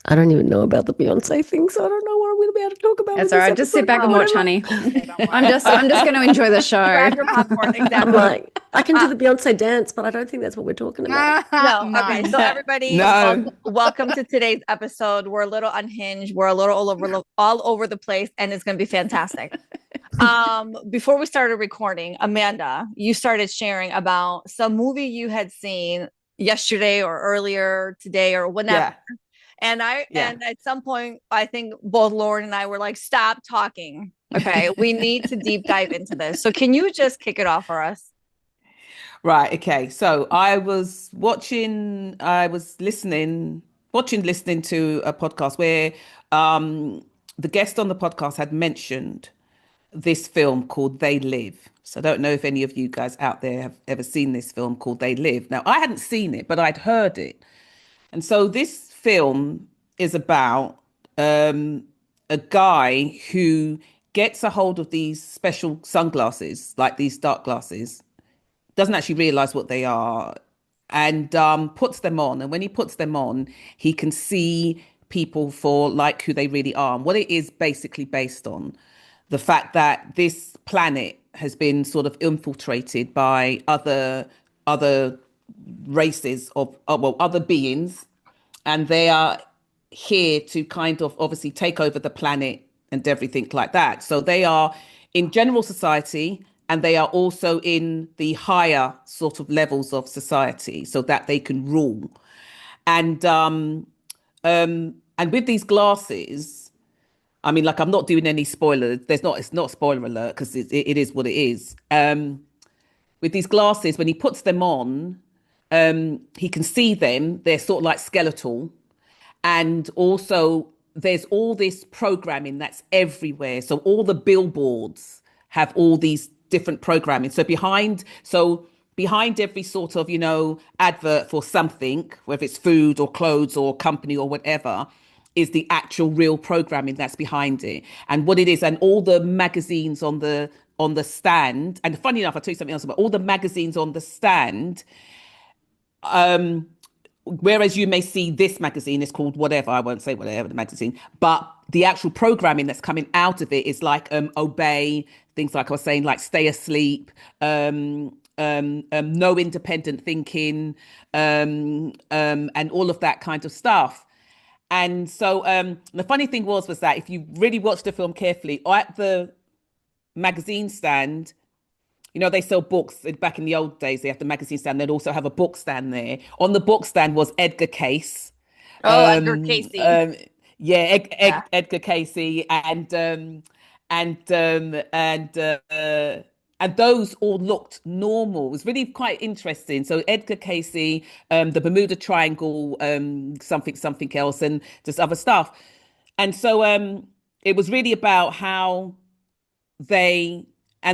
I don't even know about the Beyonce thing, so I don't know what I'm going to be able to talk about with That's all this right. Just sit episode, back but and watch, whatever. honey. Okay, don't I'm worry. just I'm just going to enjoy the show. Grab your popcorn. I'm Exactly. like, I can do the Beyonce dance, but I don't think that's what we're talking about. No, okay. Nice. So everybody, No. welcome to today's episode. We're a little unhinged. We're a little all over the place, and it's going to be fantastic. Before we started recording, Amanda, you started sharing about some movie you had seen yesterday or earlier today or whenever. Yeah. Yeah. And at some point, I think both Lauren and I were like, stop talking. Okay, we need to deep dive into this. So can you just kick it off for us? Right. Okay. So I was listening to a podcast where the guest on the podcast had mentioned this film called They Live. So I don't know if any of you guys out there have ever seen this film called They Live. Now, I hadn't seen it, but I'd heard it. And so this film is about a guy who gets a hold of these special sunglasses, like these dark glasses, doesn't actually realize what they are, and puts them on. And when he puts them on, he can see people for like who they really are. And what it is basically based on the fact that this planet has been sort of infiltrated by other races of well, other beings, and they are here to kind of obviously take over the planet and everything like that. So they are in general society, and they are also in the higher sort of levels of society so that they can rule. And with these glasses, I mean, like, I'm not doing any spoilers. It's not spoiler alert because it is what it is. With these glasses, when he puts them on, he can see them. They're sort of like skeletal. And also, there's all this programming that's everywhere. So all the billboards have all these different programming. Behind every sort of, advert for something, whether it's food or clothes or company or whatever, is the actual real programming that's behind it. And what it is, and all the magazines on the stand. And funny enough, I'll tell you something else about all the magazines on the stand. Whereas you may see this magazine is called whatever, I won't say whatever the magazine, but the actual programming that's coming out of it is like obey, things like I was saying, like stay asleep, no independent thinking, and all of that kind of stuff. And so the funny thing was that if you really watch the film carefully, at the magazine stand, they sell books back in the old days. They have the magazine stand. They'd also have a book stand there. On the book stand was Edgar Case. Oh, Edgar Um, Casey. um, yeah, Yeah. Edgar Casey, and and and those all looked normal. It was really quite interesting. So Edgar Casey, the Bermuda Triangle, something else, and just other stuff. And so it was really about how they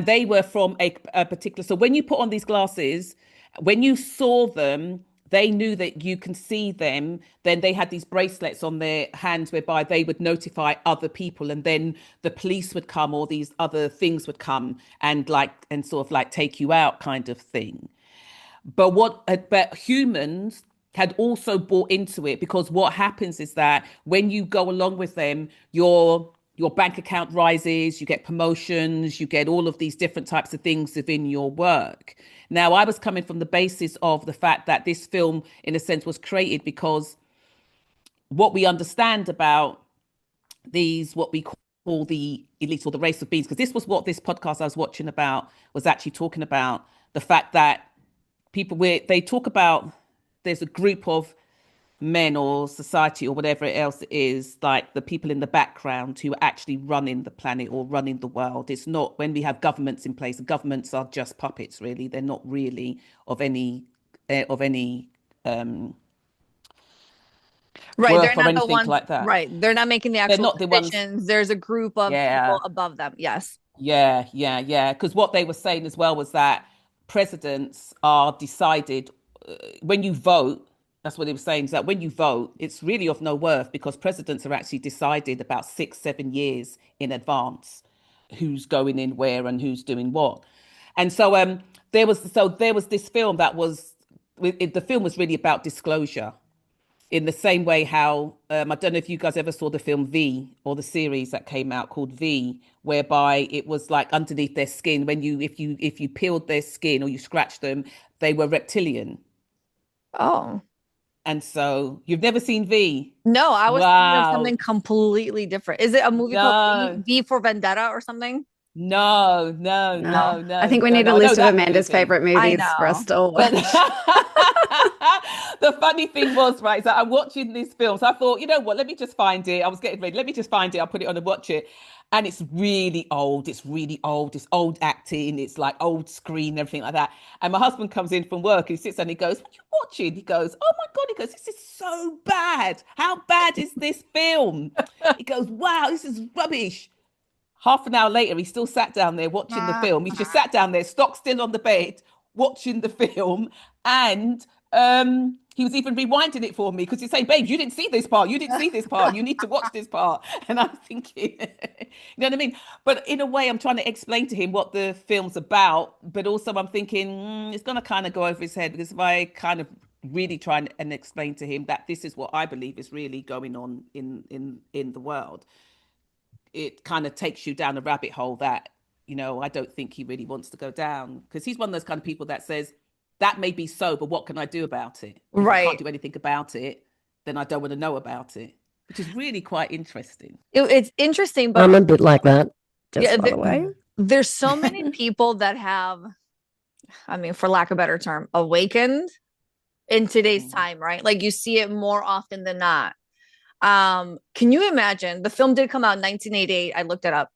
they were from a particular, so when you put on these glasses, when you saw them, they knew that you can see them. Then they had these bracelets on their hands whereby they would notify other people, and then the police would come, or these other things would come and sort of like take you out kind of thing. But humans had also bought into it, because what happens is that when you go along with them, your bank account rises, you get promotions, you get all of these different types of things within your work. Now, I was coming from the basis of the fact that this film, in a sense, was created because what we understand about these, what we call the elite or the race of beings, because this was what this podcast I was watching about was actually talking about, the fact that people, where they talk about, there's a group of men or society or whatever else it is, like the people in the background who are actually running the planet or running the world. It's not, when we have governments in place, the governments are just puppets, really. They're not really of any Right. They're worth or not the anything ones, like that. right. They're not making the They're actual not the ones. decisions. There's a group of Yeah, people above them. Yes. yeah. Because what they were saying as well was that presidents are decided when you vote. That's what they were saying, is that when you vote, it's really of no worth, because presidents are actually decided about 6, 7 years in advance who's going in where and who's doing what. And so there was this film that was, the film was really about disclosure. in the same way how I don't know if you guys ever saw the film V or the series that came out called V, whereby it was like underneath their skin when if you peeled their skin or you scratched them, they were reptilian. Oh. And so you've never seen V? No, I was thinking of Wow. something completely different. Is it a movie called No, V for Vendetta or something? no, no, No, no, I no, think we no, need a no. I know list of that Amanda's movie. favorite I movies for us know. to all But watch. the funny thing was, right, is that I'm watching this film. So I thought, you know what, let me just find it. I was getting ready. Let me just find it. I'll put it on and watch it. And it's really old. It's really old. It's old acting. It's like old screen and everything like that. And my husband comes in from work. He sits there and he goes, "What are you watching?" He goes, "Oh my God." He goes, "This is so bad. How bad is this film?" He goes, "Wow, this is rubbish." Half an hour later, he still sat down there watching the film. He's just sat down there, stock still on the bed, watching the film. And he was even rewinding it for me because he's saying, "Babe, you didn't see this part. You didn't see this part. You need to watch this part." And I'm thinking, you know what I mean? But in a way, I'm trying to explain to him what the film's about. But also, I'm thinking it's going to kind of go over his head because if I kind of really try and explain to him that this is what I believe is really going on in the world, it kind of takes you down a rabbit hole that, I don't think he really wants to go down because he's one of those kind of people that says that may be so, but what can I do about it? If I can't Right. do anything about it, then I don't want to know about it, which is really quite interesting. It's interesting, but I'm a bit like that, yeah, just by the way. there's so many people that have, I mean, for lack of a better term, awakened in today's Mm. time, right? Like you see it more often than not. Can you imagine? The film did come out in 1988. I looked it up.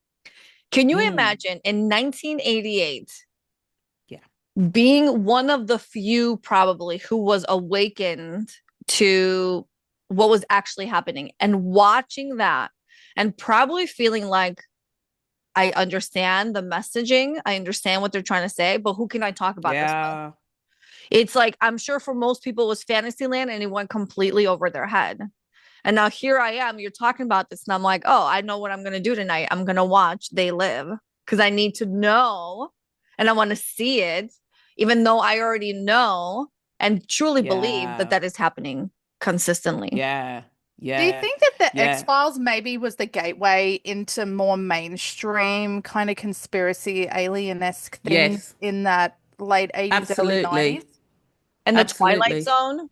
Can you Mm. imagine in 1988 Yeah. being one of the few probably who was awakened to what was actually happening and watching that and probably feeling like I understand the messaging, I understand what they're trying to say, but who can I talk about this with? Yeah. It's like I'm sure for most people it was Fantasyland and it went completely over their head. And now here I am, you're talking about this, and I'm like, oh, I know what I'm gonna do tonight. I'm gonna watch They Live because I need to know and I want to see it, even though I already know and truly believe that Yeah. that is happening consistently. Yeah. Do you Yeah. think that the Yeah. X-Files maybe was the gateway into more mainstream kind of conspiracy alien-esque things Yes. in that late 80s, early 90s? Absolutely. And the Twilight Absolutely. Zone.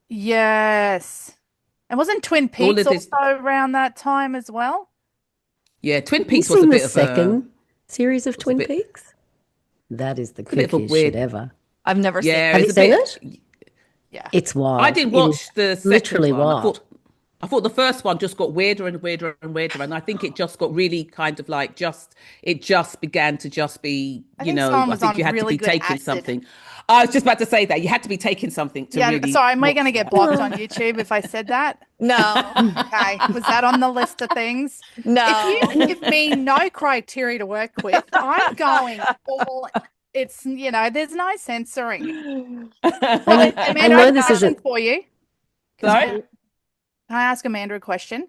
Yes. And wasn't Twin All Peaks of this. also around that time as well? Yeah. Twin Have you Peaks was a seen the bit of a, second series of was a Twin bit, Peaks? That is the it's a bit of a kookiest shit weird. ever. I've never seen Yeah. it. Have you It's a seen bit. it? Yeah. It's I wild. didn't It is watch the second literally one. wild. I thought the first one just got weirder and weirder and weirder, and I think it just got really kind of like it just began to just be, I think someone I was think you on had to really be good taking acid. something. I was just about to say that you had to be taking something to Yeah, really sorry, am I going to watch get that. blocked on YouTube if I said that? No, Okay, was that on the list of things? If you no. give me no criteria to work with, I'm going all, there's no censoring. I, I Amanda, I have know a this question isn't. for you. Sorry? Can I ask Amanda a question?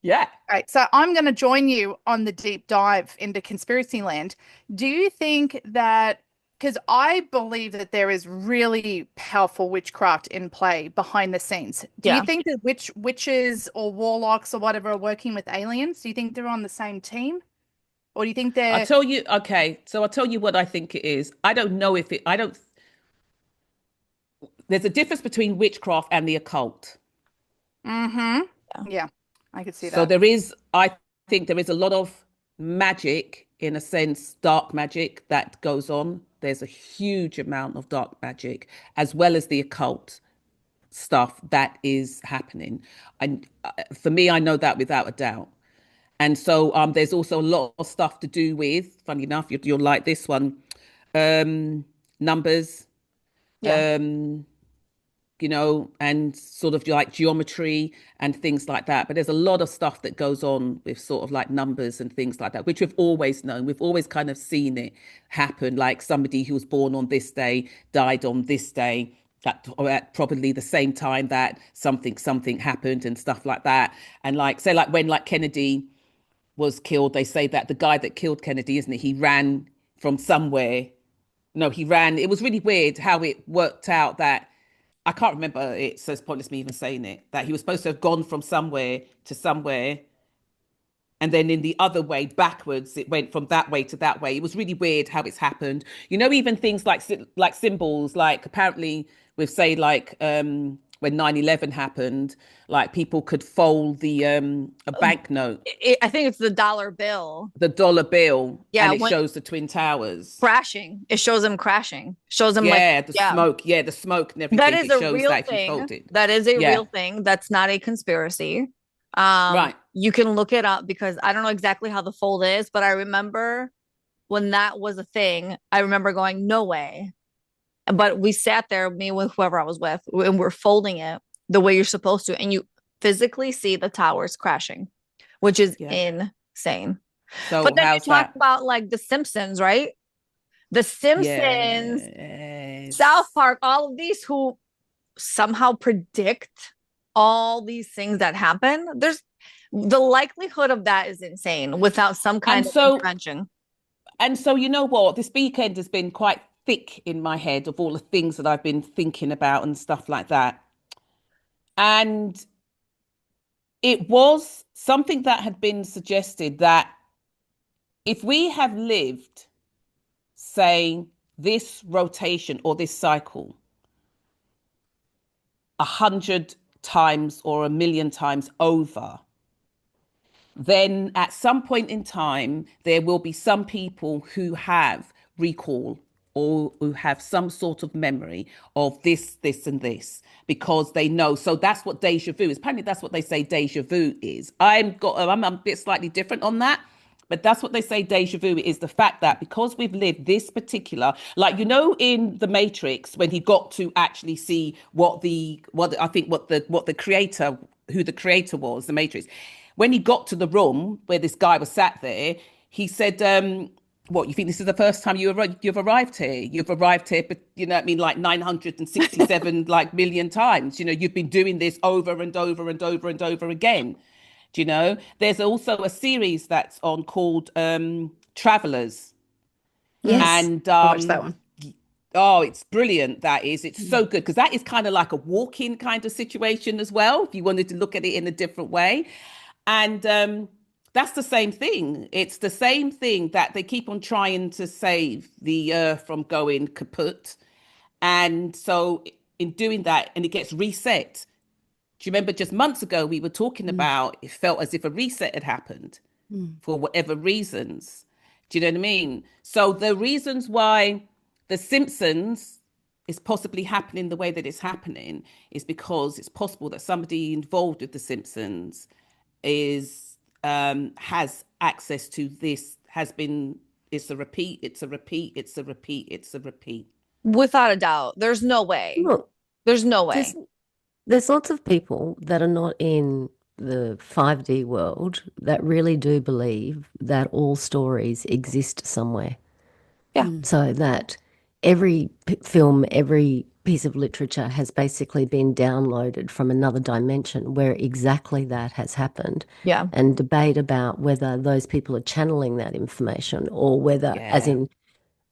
Yeah. Right, so I'm going to join you on the deep dive into conspiracy land. Do you think that, because I believe that there is really powerful witchcraft in play behind the scenes. Do you Yeah. think that witches or warlocks or whatever are working with aliens? Do you think they're on the same team? Or do you think I'll they're, tell you, okay. So I'll tell you what I think it is. I don't know if it, I don't, there's a difference between witchcraft and the occult. mm-hmm. Yeah. Yeah, I could see So that. I think there is a lot of magic, in a sense, dark magic that goes on. There's a huge amount of dark magic, as well as the occult stuff that is happening. And for me, I know that without a doubt. And so there's also a lot of stuff to do with, funny enough, you'll like this one, numbers, Yeah. um, and sort of like geometry and things like that. But there's a lot of stuff that goes on with sort of like numbers and things like that, which we've always known. We've always kind of seen it happen, like somebody who was born on this day died on this day. Or at probably the same time that something happened and stuff like that. And like say like when like Kennedy was killed, they say that the guy that killed Kennedy, isn't it? He ran from somewhere. No, he ran. It was really weird how it worked out that I can't remember it, so it's pointless me even saying it, that he was supposed to have gone from somewhere to somewhere, and then in the other way backwards, it went from that way to that way. It was really weird how it's happened. You know, even things like symbols, like apparently with say like when 9/11 happened, like people could fold the a banknote, I think it's the dollar bill. the dollar bill, Yeah, and it shows the Twin Towers crashing. It shows them crashing. Shows them smoke, the smoke and everything. That is it a shows real that if you thing. fold it. That is a real thing. That's not a conspiracy. Right. You can look it up because I don't know exactly how the fold is, but I remember when that was a thing, I remember going, no way. But we sat there, me with whoever I was with, and we're folding it the way you're supposed to, and you physically see the towers crashing, which is insane. So but then you how's talk that? about like The Simpsons, right? The Simpsons, Yes. South Park, all of these who somehow predict all these things that happen. There's the likelihood of that is insane without some kind of intervention. And so, you know what? This weekend has been quite thick in my head of all the things that I've been thinking about and stuff like that. And it was something that had been suggested that if we have lived, say, this rotation or this cycle 100 times or 1,000,000 times over, then at some point in time, there will be some people who have recall or who have some sort of memory of this, this, and this, because they know. So that's what deja vu is. Apparently, that's what they say deja vu is. I'm a bit slightly different on that. But that's what they say deja vu is, the fact that because we've lived this particular, like, you know, in The Matrix, when he got to actually see who the creator was, The Matrix, when he got to the room where this guy was sat there, he said, what, you think this is the first time you've arrived here? You've arrived here, but you know what I mean, like 967 like million times. You know, you've been doing this over and over and over and over again. Do you know? There's also a series that's on called Travelers. Yes, And I watched that one. Oh, it's brilliant. That is. It's so good because that is kind of like a walk-in kind of situation as well, if you wanted to look at it in a different way. And that's the same thing. It's the same thing that they keep on trying to save the earth from going kaput. And so in doing that, and it gets reset. Do you remember just months ago we were talking about it felt as if a reset had happened for whatever reasons. Do you know what I mean? So the reasons why The Simpsons is possibly happening the way that it's happening is because it's possible that somebody involved with The Simpsons has access to this, it's a repeat, it's a repeat, it's a repeat, it's a repeat. Without a doubt. There's no way. Look, There's no way. there's lots of people that are not in the 5D world that really do believe that all stories exist somewhere. Yeah. So that every film, every piece of literature has basically been downloaded from another dimension where exactly that has happened. Yeah. And debate about whether those people are channeling that information or whether, as in,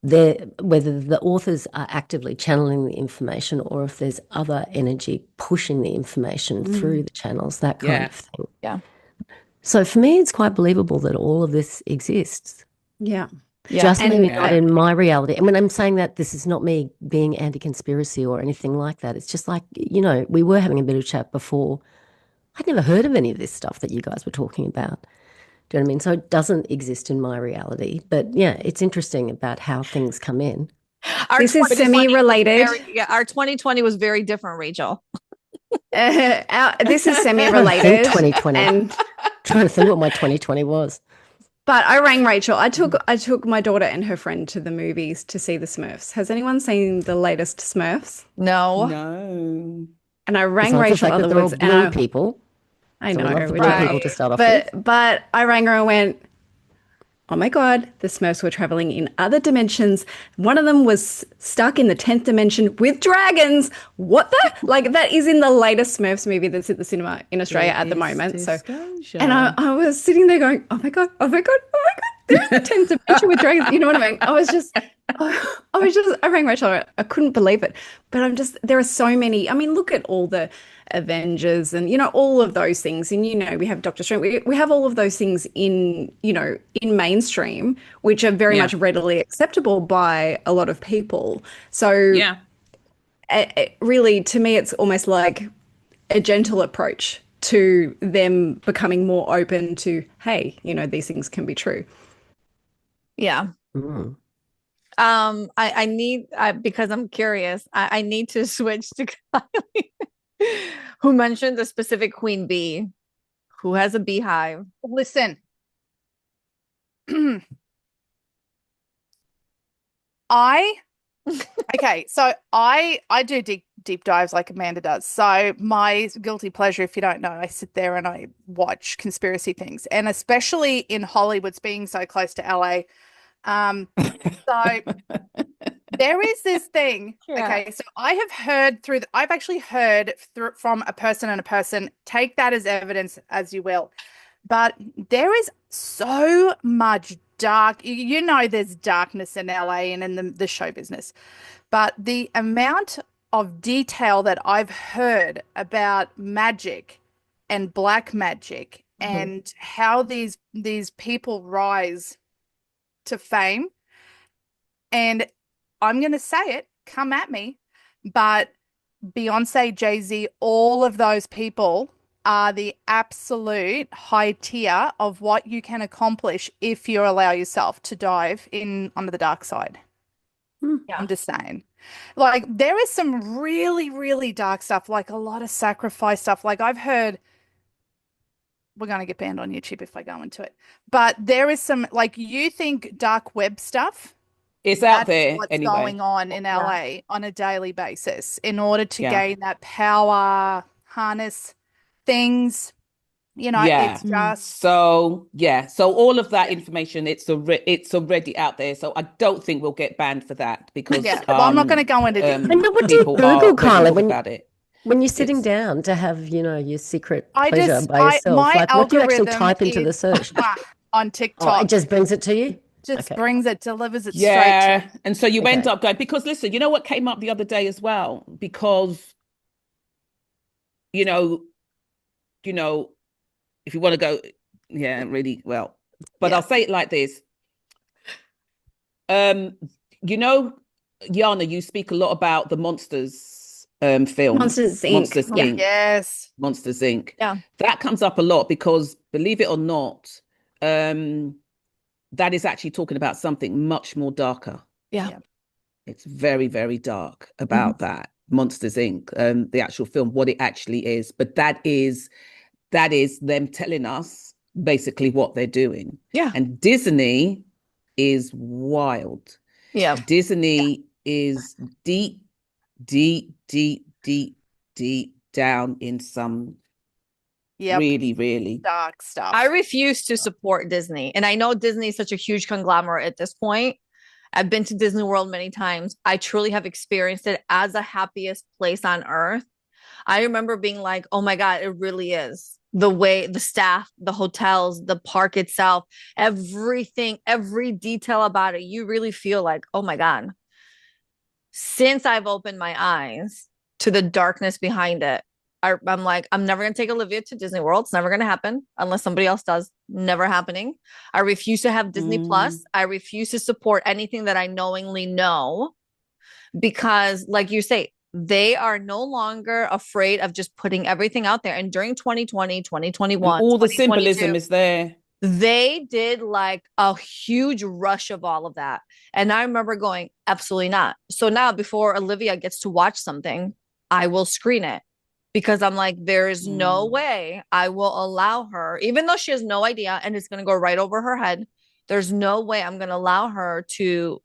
whether the authors are actively channeling the information or if there's other energy pushing the information through the channels, that kind of thing. Yeah. So for me, it's quite believable that all of this exists. Yeah. Just maybe not in my reality. And when I'm saying that, this is not me being anti-conspiracy or anything like that. It's just like, you know, we were having a bit of chat before. I'd never heard of any of this stuff that you guys were talking about. Do you know what I mean? So it doesn't exist in my reality. But yeah, it's interesting about how things come in. This is semi-related. Our 2020 was very different, Rachel. This is semi-related. 2020. And trying to think what my 2020 was. But I rang Rachel. I took my daughter and her friend to the movies to see the Smurfs. Has anyone seen the latest Smurfs? No. No. And I rang Rachel otherwise, and people. I So know, we love the blue people to start off with. but I rang her and went, oh my God, the Smurfs were traveling in other dimensions. One of them was stuck in the 10th dimension with dragons. What the? Like, that is in the latest Smurfs movie that's at the cinema in Australia at the moment. So, and I was sitting there going, oh my God, oh my God, oh my God. there's a 10th dimension with dragons. You know what I mean? I rang Rachel. I couldn't believe it. But there are so many. I mean, look at all the Avengers and, all of those things. And, we have Doctor Strange. We have all of those things in mainstream, which are very much readily acceptable by a lot of people. So Yeah. Really, to me, it's almost like a gentle approach to them becoming more open to, hey, these things can be true. Yeah. Mm. I need, because I'm curious, I need to switch to Kylie, who mentioned the specific queen bee who has a beehive. Listen, okay, so I do deep dives like Amanda does. So my guilty pleasure, if you don't know, I sit there and I watch conspiracy things, and especially in Hollywood's being so close to LA. So there is this thing. Yeah. Okay, so I've actually heard from a person and a person, take that as evidence as you will. But there is so much there's darkness in LA and in the show business. But the amount of detail that I've heard about magic and black magic and how these people rise to fame, and I'm going to say it, come at me, but Beyonce, Jay-Z, all of those people are the absolute high tier of what you can accomplish if you allow yourself to dive in onto the dark side. Yeah. I'm just saying. Like, there is some really, really dark stuff, like a lot of sacrifice stuff. Like, I've heard, we're going to get banned on YouTube if I go into it, but there is some, like, you think dark web stuff, It's out that's there what's anyway. going on in Yeah. LA on a daily basis in order to Yeah. gain that power, harness things. Yeah. It's just So all of that information, it's already out there. So I don't think we'll get banned for that because yeah. Well, I'm not going to go into detail. And what do you people are Google, very Kylie, good about it. when you're sitting It's- down to have, your secret I pleasure just- by I- yourself? my Like, what do you actually algorithm type into the is- search? on Oh, TikTok. it just brings it to you? Just Okay. brings it, delivers it straight Yeah. to And so you end Okay. up going, because listen, you know what came up the other day as well? Because, you know, if you want to go, really well. But Yeah. I'll say it like this. Yana, you speak a lot about the Monsters film. Monsters, Inc. Monsters Yeah. Inc. yes. Monsters Inc. Yeah. That comes up a lot because, believe it or not, that is actually talking about something much more darker. Yeah. It's very, very dark about that. Monsters Inc. The actual film, what it actually is. But that is them telling us basically what they're doing. Yeah. And Disney is wild. Yeah. Disney is deep, deep, deep, deep, deep down in some Yep. really, really Dark stuff. I refuse to support Disney. And I know Disney is such a huge conglomerate at this point. I've been to Disney World many times. I truly have experienced it as the happiest place on earth. I remember being like, oh my God, it really is. The way, the staff, the hotels, the park itself, everything, every detail about it, you really feel like, oh my God. Since I've opened my eyes to the darkness behind it, I'm like, I'm never going to take Olivia to Disney World. It's never going to happen unless somebody else does. Never happening. I refuse to have Disney Plus. I refuse to support anything that I knowingly know because, like you say, they are no longer afraid of just putting everything out there. And during 2020, 2021, all the 2022, symbolism is there. they did like a huge rush of all of that. And I remember going, absolutely not. So now before Olivia gets to watch something, I will screen it because I'm like, there is no way I will allow her, even though she has no idea and it's going to go right over her head. There's no way I'm going to allow her to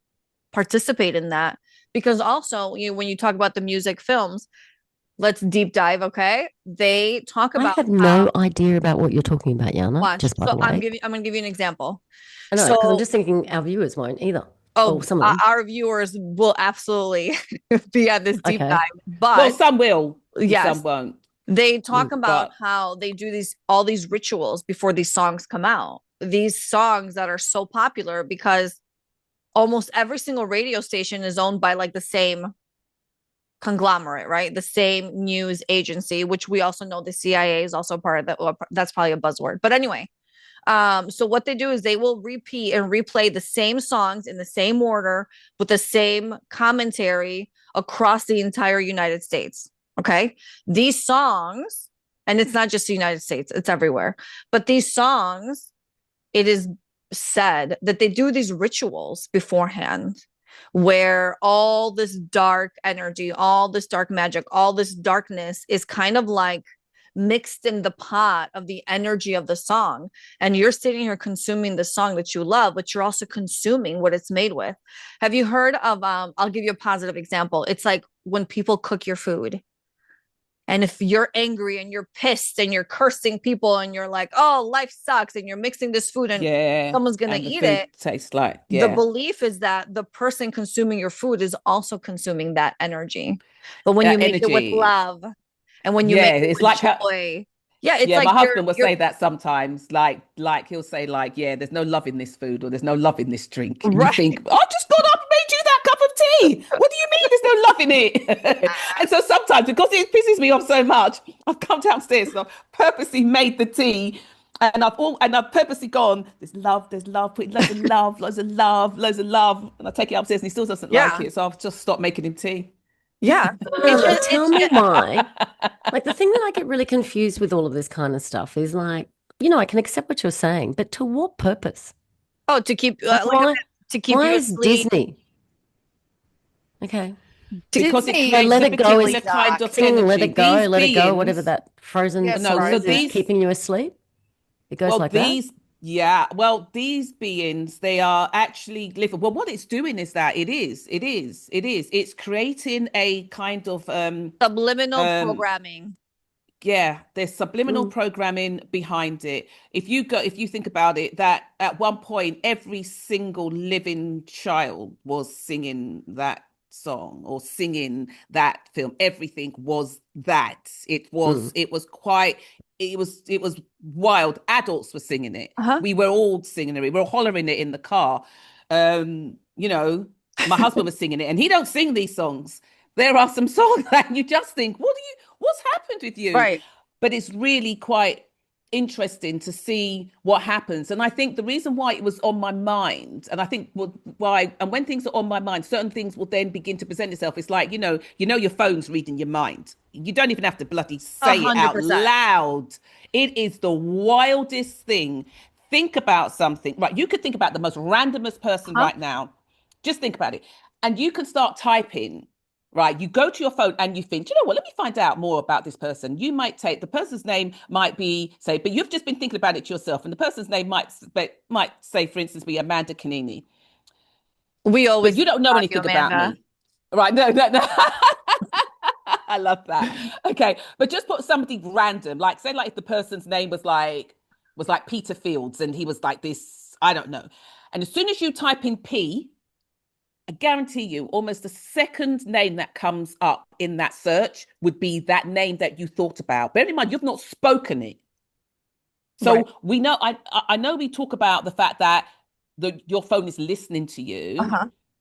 participate in that. Because also, when you talk about the music films, let's deep dive, okay? They talk I about have no idea about what you're talking about, Yana, watch. just by So the way. I'm going to give you an example. I know, because So- I'm just thinking our viewers won't either. Oh, some of them. our viewers will absolutely be on this deep Okay. dive. But Well, some will, Yes. some won't. they talk about but- how they do all these rituals before these songs come out. these songs that are so popular because almost every single radio station is owned by like the same conglomerate, right? The same news agency, which we also know the CIA is also part of that. Well, that's probably a buzzword. But anyway, so what they do is they will repeat and replay the same songs in the same order with the same commentary across the entire United States. Okay. These songs, and it's not just the United States, it's everywhere. But these songs, it is said that they do these rituals beforehand where all this dark energy, all this dark magic, all this darkness is kind of like mixed in the pot of the energy of the song. And you're sitting here consuming the song that you love, but you're also consuming what it's made with. Have you heard of, I'll give you a positive example. It's like when people cook your food. And if you're angry and you're pissed and you're cursing people and you're like, oh, life sucks, and you're mixing this food and someone's going to eat it. Tastes like, the belief is that the person consuming your food is also consuming that energy. But when you make it with love and when you make it with joy. It's like my husband will say that sometimes, like he'll say like, yeah, there's no love in this food or there's no love in this drink. And you think, I just got up and made you that cup of tea. What do you mean there's no love in it? And so sometimes, because it pisses me off so much, I've come downstairs and I've purposely made the tea and I've purposely gone, there's love, put loads of love, loads of love, loads of love. And I take it upstairs and he still doesn't like it. So I've just stopped making him tea. Yeah. Tell me why. Like the thing that I get really confused with all of this kind of stuff is like, I can accept what you're saying, but to what purpose? Oh, to keep why you asleep. Disney? Okay. Because Disney, Let It Go is a kind of singing energy. Let It Go, whatever that Frozen song is keeping you asleep. It goes like that. Yeah, well, these beings, they are actually living. Well, what it's doing is that it's creating a kind of subliminal programming. Yeah, there's subliminal programming behind it. If you think about it, that at one point every single living child was singing that song or singing that film. Everything was that. It was wild. Adults were singing it. We were all singing it. We were hollering it in the car. My husband was singing it, and he don't sing these songs. There are some songs that you just think, what's happened with you? Right. But it's really quite interesting to see what happens. And I think the reason why it was on my mind, and I think when things are on my mind, certain things will then begin to present itself. It's like, your phone's reading your mind. You don't even have to bloody say 100%. It out loud. It is the wildest thing. Think about something, right? You could think about the most randomest person right now. Just think about it. And you can start typing, right? You go to your phone and you think, what? Let me find out more about this person. You might take the person's name might be, but you've just been thinking about it to yourself. And the person's name might say, for instance, be Amanda Canini. But you don't know anything about me. Right. No. I love that. Okay. But just put somebody random, like say like if the person's name was like Peter Fields and he was like this, I don't know. And as soon as you type in P, I guarantee you almost the second name that comes up in that search would be that name that you thought about. Bear in mind, you've not spoken it. So we know, I know we talk about the fact that your phone is listening to you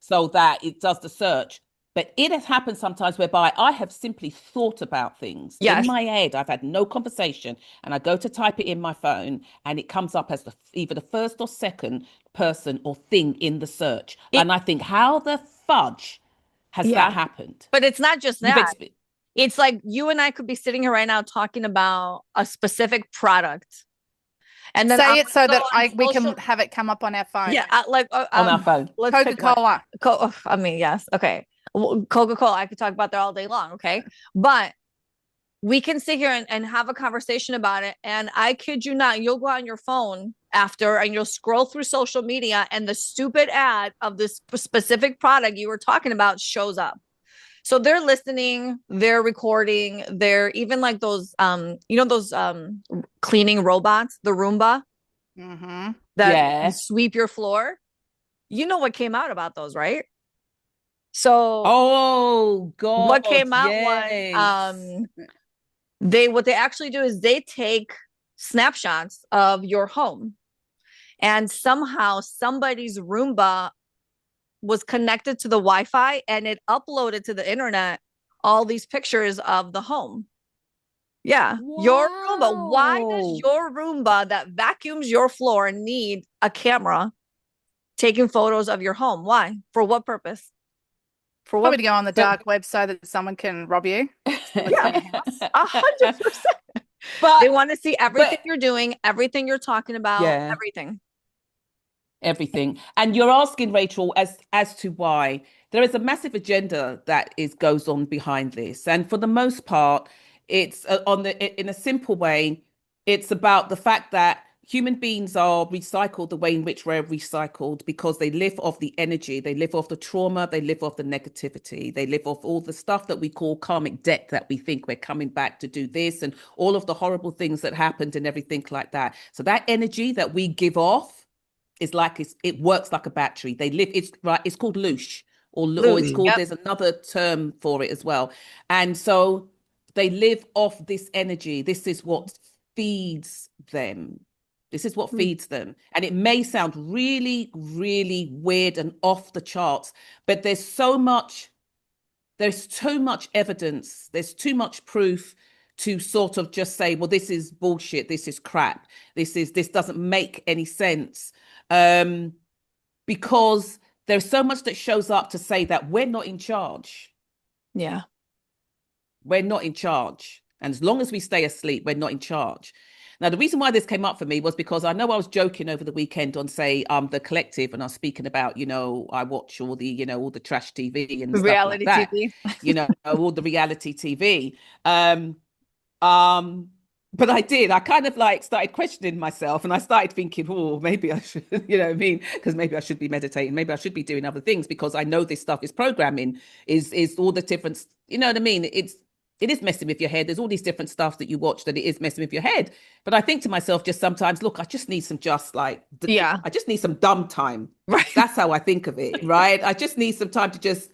so that it does the search. But it has happened sometimes whereby I have simply thought about things in my head. I've had no conversation and I go to type it in my phone and it comes up as either the first or second person or thing in the search. And I think, how the fudge has that happened? But it's not just that. It's like you and I could be sitting here right now talking about a specific product. And then say it so that we can have it come up on our phone. Yeah, on our phone. Coca-Cola. I mean, yes. Okay. Coca-Cola, I could talk about that all day long. Okay. But we can sit here and have a conversation about it. And I kid you not, you'll go on your phone after and you'll scroll through social media and the stupid ad of this specific product you were talking about shows up. So they're listening, they're recording, they're even like those, those cleaning robots, the Roomba that sweep your floor. You know what came out about those, right? So, oh God, what came out was what they actually do is they take snapshots of your home and somehow somebody's Roomba was connected to the Wi-Fi and it uploaded to the internet all these pictures of the home. Yeah. Your Roomba. Why does your Roomba that vacuums your floor need a camera taking photos of your home? Why? For what purpose? For Probably what? to go on the dark web so that someone can rob you. Yeah, 100%. But They want to see everything you're doing, everything you're talking about, yeah, everything. And you're asking, Rachel, as to why. There is a massive agenda that goes on behind this, and for the most part, it's in a simple way, it's about the fact that human beings are recycled the way in which we're recycled, because they live off the energy, they live off the trauma, they live off the negativity, they live off all the stuff that we call karmic debt, that we think we're coming back to do this, and all of the horrible things that happened and everything like that. So that energy that we give off is like, it works like a battery. They live, it's right, it's called loosh, or it's called, there's another term for it as well. And so they live off this energy. This is what feeds them. This is what feeds them. And it may sound really, really weird and off the charts, but there's too much evidence, there's too much proof to sort of just say, well, this is bullshit, this is crap, this doesn't make any sense. Because there's so much that shows up to say that we're not in charge. Yeah. We're not in charge. And as long as we stay asleep, we're not in charge. Now, the reason why this came up for me was because I know I was joking over the weekend on, say, The Collective, and I was speaking about, I watch all the, all the trash TV and reality stuff like that. TV. All the reality TV. But I kind of like started questioning myself, and I started thinking, oh, maybe I should, because maybe I should be meditating, maybe I should be doing other things, because I know this stuff is programming, is all the different, you know what I mean? It is messing with your head. There's all these different stuff that you watch that it is messing with your head. But I think to myself just sometimes, look, I just need some I just need some dumb time. Right. That's how I think of it, right? I just need some time to just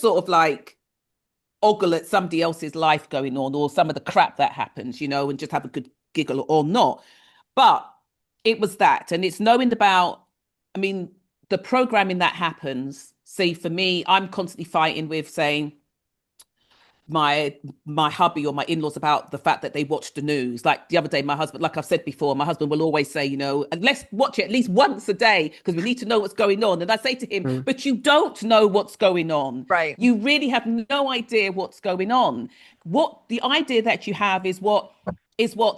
sort of like ogle at somebody else's life going on, or some of the crap that happens, and just have a good giggle or not. But it was that. And it's knowing about, the programming that happens. See, for me, I'm constantly fighting with saying, my hubby or my in-laws about the fact that they watch the news. Like the other day, my husband, like I've said before, my husband will always say, let's watch it at least once a day because we need to know what's going on. And I say to him, but you don't know what's going on. Right. You really have no idea what's going on. What the idea that you have is what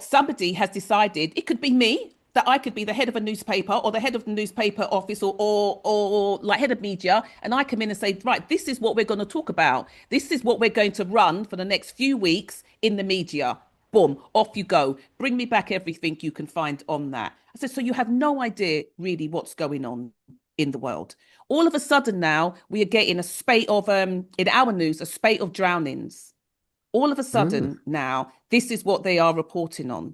somebody has decided. It could be me, that I could be the head of a newspaper or the head of the newspaper office or like head of media. And I come in and say, right, this is what we're going to talk about. This is what we're going to run for the next few weeks in the media. Boom, off you go. Bring me back everything you can find on that. I said, so you have no idea really what's going on in the world. All of a sudden now we are getting a spate of, in our news, a spate of drownings. All of a sudden now, this is what they are reporting on.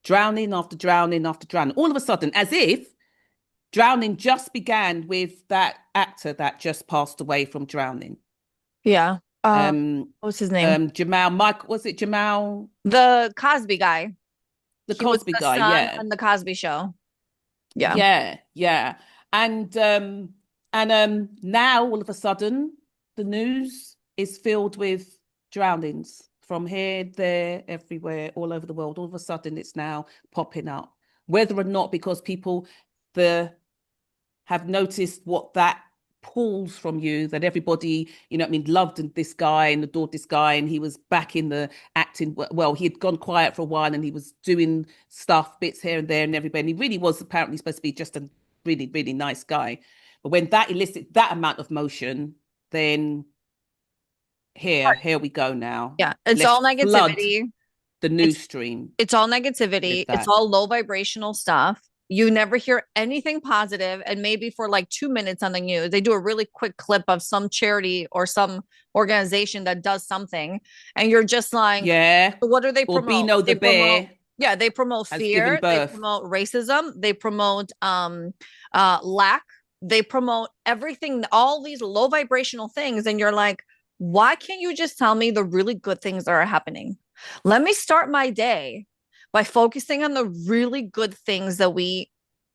Drowning after drowning after drowning. All of a sudden, as if drowning just began with that actor that just passed away from drowning. Yeah. What's his name? Was it Jamal? The Cosby guy. The Cosby guy, yeah. On the Cosby Show. Yeah. Yeah. And now all of a sudden the news is filled with drownings. From here, there, everywhere, all over the world. All of a sudden, it's now popping up. Whether or not because people have noticed what that pulls from you, that everybody, loved this guy and adored this guy, and he was back in the acting. Well, he had gone quiet for a while, and he was doing bits here and there, and everybody. And he really was apparently supposed to be just a really, really nice guy. But when that elicits that amount of motion, then here we go now. Yeah, it's all negativity. The news stream. It's all negativity. It's all low vibrational stuff. You never hear anything positive, and maybe for like 2 minutes on the news, they do a really quick clip of some charity or some organization that does something, and you're just like, yeah. What do they promote? Or Beano the bear. Yeah, they promote fear. They promote racism. They promote lack. They promote everything, all these low vibrational things, and you're like, why can't you just tell me the really good things that are happening? Let me start my day by focusing on the really good things that we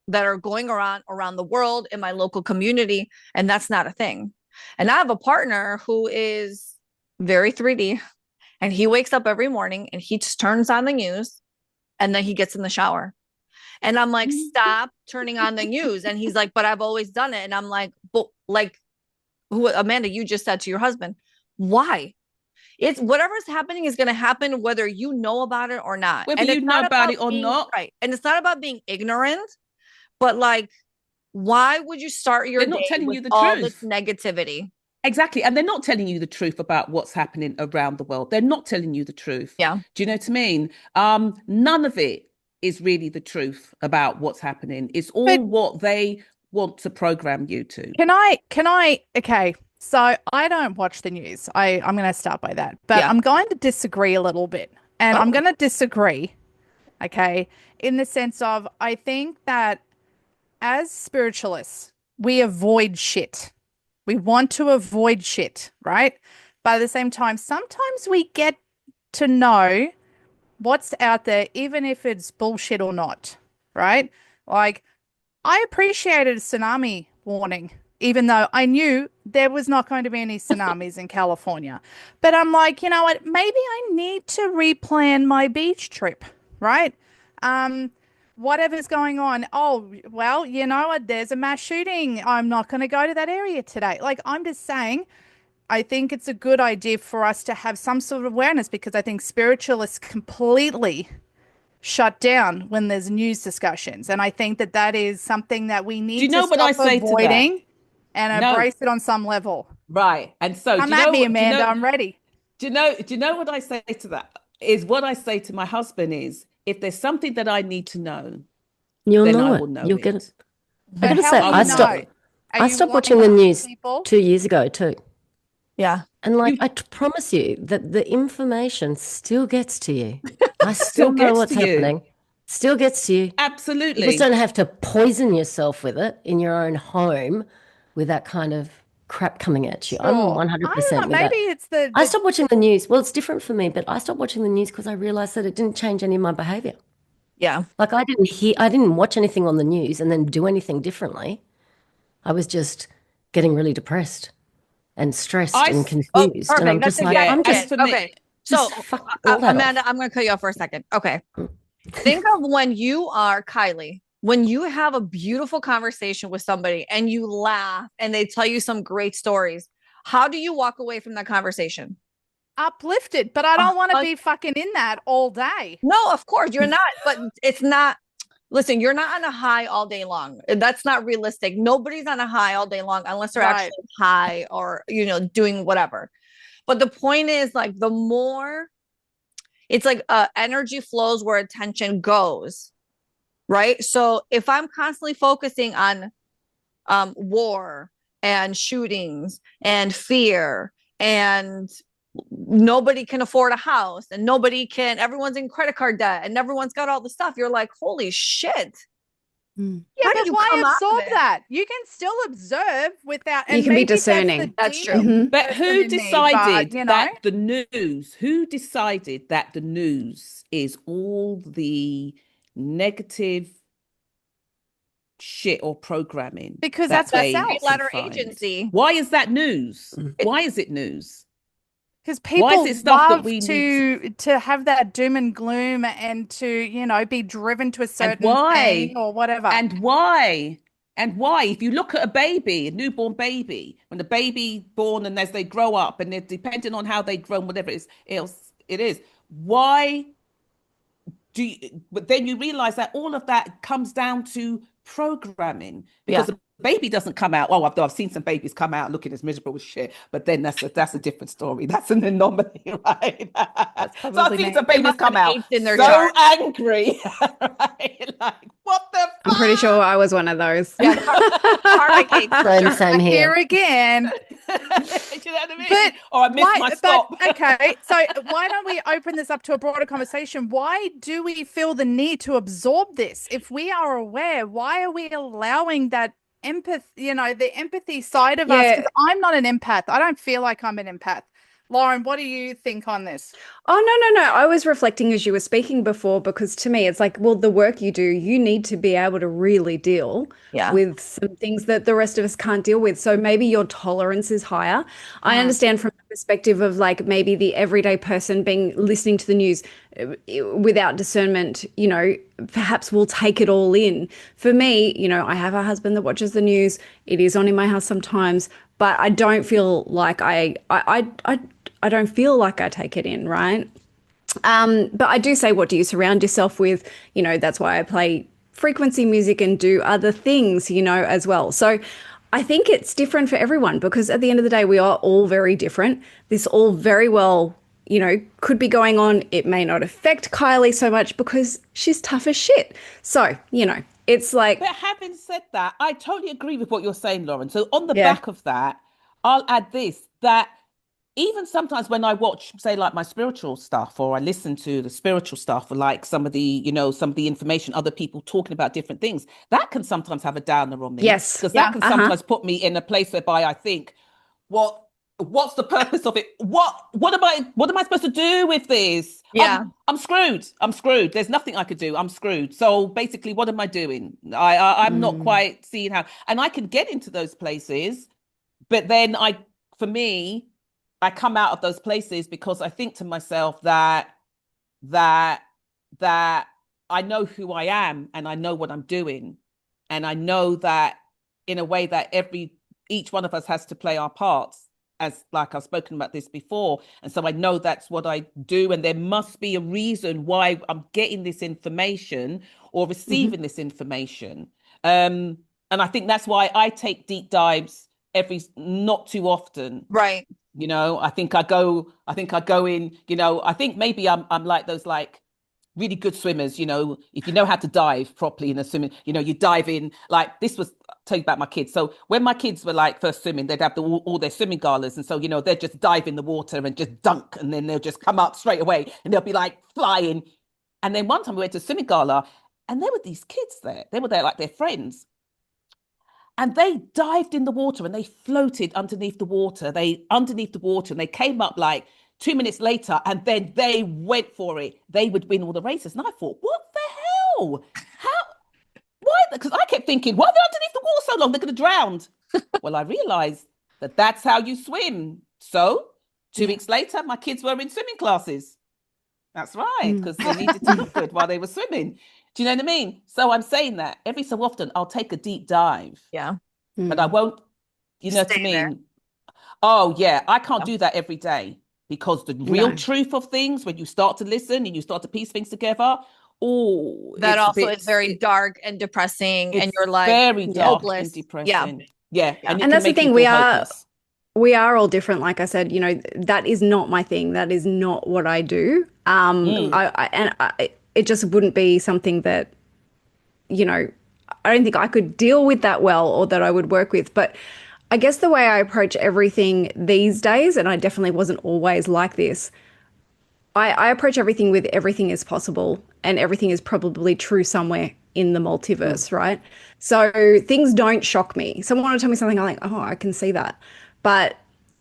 that are going around the world in my local community, and that's not a thing. And I have a partner who is very 3D, and he wakes up every morning and he just turns on the news, and then he gets in the shower. And I'm like, stop turning on the news. And he's like, but I've always done it. And I'm like, but like who, Amanda, you just said to your husband, why? It's whatever's happening is going to happen whether you know about it or not. Whether And you it's know not about it or being, not. right. And it's not about being ignorant, but like, why would you start your They're not day telling with you the all truth. this negativity? Exactly. And they're not telling you the truth about what's happening around the world. They're not telling you the truth. Yeah. Do you know what I mean? None of it is really the truth about what's happening. It's all what they want to program you to. Okay. So I don't watch the news. I'm going to start by that. But Yeah. I'm going to disagree a little bit. And I'm going to disagree, okay, in the sense of I think that as spiritualists, we avoid shit. We want to avoid shit, right? But at the same time, sometimes we get to know what's out there, even if it's bullshit or not, right? Like, I appreciated a tsunami warning, even though I knew there was not going to be any tsunamis in California. But I'm like, you know what? Maybe I need to replan my beach trip, right? Whatever's going on. Oh, well, you know what? There's a mass shooting. I'm not going to go to that area today. Like, I'm just saying, I think it's a good idea for us to have some sort of awareness because I think spiritualists completely shut down when there's news discussions. And I think that that is something that we Do need you to know what I stop say to that? avoiding and No. embrace it on some level. Right. And so Come do you at know me, what, Amanda. I'm ready. do you know what I say to that? Is what I say to my husband is if there's something that I need to know, You'll then know I it. will know You'll get it. it. I But gotta how say, will I you will know know? it. Are I you stopped lying watching the to news people? 2 years ago too. Yeah. And like, You I promise you that the information still gets to you. I still still know gets what's to you. happening. Still gets to you. You just Absolutely. don't have to poison yourself with it in your own home with that kind of crap coming at you. I'm Sure. I don't 100% know. with Maybe that. it's the, I stopped watching the news. Well, it's different for me, but I stopped watching the news because I realized that it didn't change any of my behavior. Yeah. Like I didn't watch anything on the news and then do anything differently. I was just getting really depressed and stressed and Oh, confused. And I'm perfect. That's just like, exactly Yeah. I'm it. And just for me, Okay. So, fuck all that Amanda, off. I'm going to cut you off for a second. Okay. Think of when you are Kylie, when you have a beautiful conversation with somebody and you laugh and they tell you some great stories. How do you walk away from that conversation? uplifted, but I don't want to Uh, be fucking in that all day. no, of course you're not, but it's not. Listen, you're not on a high all day long. That's not realistic. Nobody's on a high all day long unless they're Right. actually high or, doing whatever. But the point is, like, the more it's like energy flows where attention goes, right? So if I'm constantly focusing on war and shootings and fear and nobody can afford a house and everyone's in credit card debt and everyone's got all the stuff, you're like, holy shit. Yeah, How but did you why come out of absorb it? that? You can still observe without, You and can be maybe discerning. That's true. Mhm. but person who in me, but, decided you know, that the news, who decided that the news is all the negative shit or programming because that that's what they Three sells. can letter find? agency. Why is that news? Mm. Why is it news? Because Why is people it stuff that love we need to have that doom and gloom and to, be driven to a and certain thing why? or whatever. And why? And why? If you look at a baby, a newborn baby, when the baby born and as they grow up and they're depending on how they grow, whatever it is, why but then you realize that all of that comes down to programming Yeah. because the baby doesn't come out. Oh, I've seen some babies come out looking as miserable as shit, but then that's a different story. That's an anomaly, right? That's So I've probably seen me. some They babies must come have out apes in their so chart. angry, right? Like, what the I'm pretty fuck? sure I was one of those. Yeah, karmic apes for Same, sure. same Here here. again. Do you know what I mean? But Or I missed why? my But stop. okay, so why don't we open this up to a broader conversation? Why do we feel the need to absorb this? If we are aware, why are we allowing that empathy, the empathy side of us? Yeah. Because I'm not an empath. I don't feel like I'm an empath. Lauren, what do you think on this? Oh, no. I was reflecting as you were speaking before, because to me, it's like, well, the work you do, you need to be able to really deal Yeah. with some things that the rest of us can't deal with. So maybe your tolerance is higher. I understand from the perspective of like maybe the everyday person listening to the news without discernment, perhaps will take it all in. For me, I have a husband that watches the news. It is on in my house sometimes, but I don't feel like I don't feel like I take it in, right? But I do say, what do you surround yourself with? That's why I play frequency music and do other things, as well. So I think it's different for everyone, because at the end of the day, we are all very different. This all very well, could be going on. It may not affect Kylie so much because she's tough as shit. So, it's like. But having said that, I totally agree with what you're saying, Lauren. So on the Yeah. back of that, I'll add this, that even sometimes when I watch, say, like my spiritual stuff, or I listen to the spiritual stuff, or like some of the information, other people talking about different things, that can sometimes have a downer on me, Yes. because Yeah. that can sometimes put me in a place whereby I think, what's the purpose of it? What am I supposed to do with this? Yeah. I'm screwed. I'm screwed. There's nothing I could do. I'm screwed. So basically, what am I doing? I'm not quite seeing how, and I can get into those places, but then for me, I come out of those places because I think to myself that I know who I am, and I know what I'm doing, and I know that in a way that each one of us has to play our parts, as like I've spoken about this before. And so I know that's what I do, and there must be a reason why I'm getting this information or receiving this information. And I think that's why I take deep dives not too often. Right. I think I go in, I think maybe I'm like those like really good swimmers, if you know how to dive properly in a swimming, you dive in. Like this was, I'll tell you about my kids. So when my kids were like first swimming, they'd have all their swimming galas. And so, they'd just dive in the water and just dunk, and then they'll just come up straight away and they'll be like flying. And then one time we went to a swimming gala, and there were these kids there. They were there like their friends. And they dived in the water and they floated underneath the water. And they came up like 2 minutes later, and then they went for it. They would win all the races. And I thought, what the hell? Why? Because I kept thinking, why are they underneath the water so long? They're going to drown. Well, I realized that that's how you swim. So 2 weeks later, my kids were in swimming classes. That's right, because they needed to look good while they were swimming. Do you know what I mean? So I'm saying that every so often I'll take a deep dive. Yeah. But I won't, you know what I mean? Oh, yeah, I can't do that every day, because the real truth of things, when you start to listen and you start to piece things together, that also is very dark and depressing, and you're like very dark hopeless. and depressing. Yeah. And that's the thing, we are all different. Like I said, that is not my thing. That is not what I do. It just wouldn't be something that, I don't think I could deal with that well, or that I would work with. But I guess the way I approach everything these days, and I definitely wasn't always like this, I approach everything with everything is possible, and everything is probably true somewhere in the multiverse, right? So things don't shock me. Someone will tell me something, I'm like, oh, I can see that. But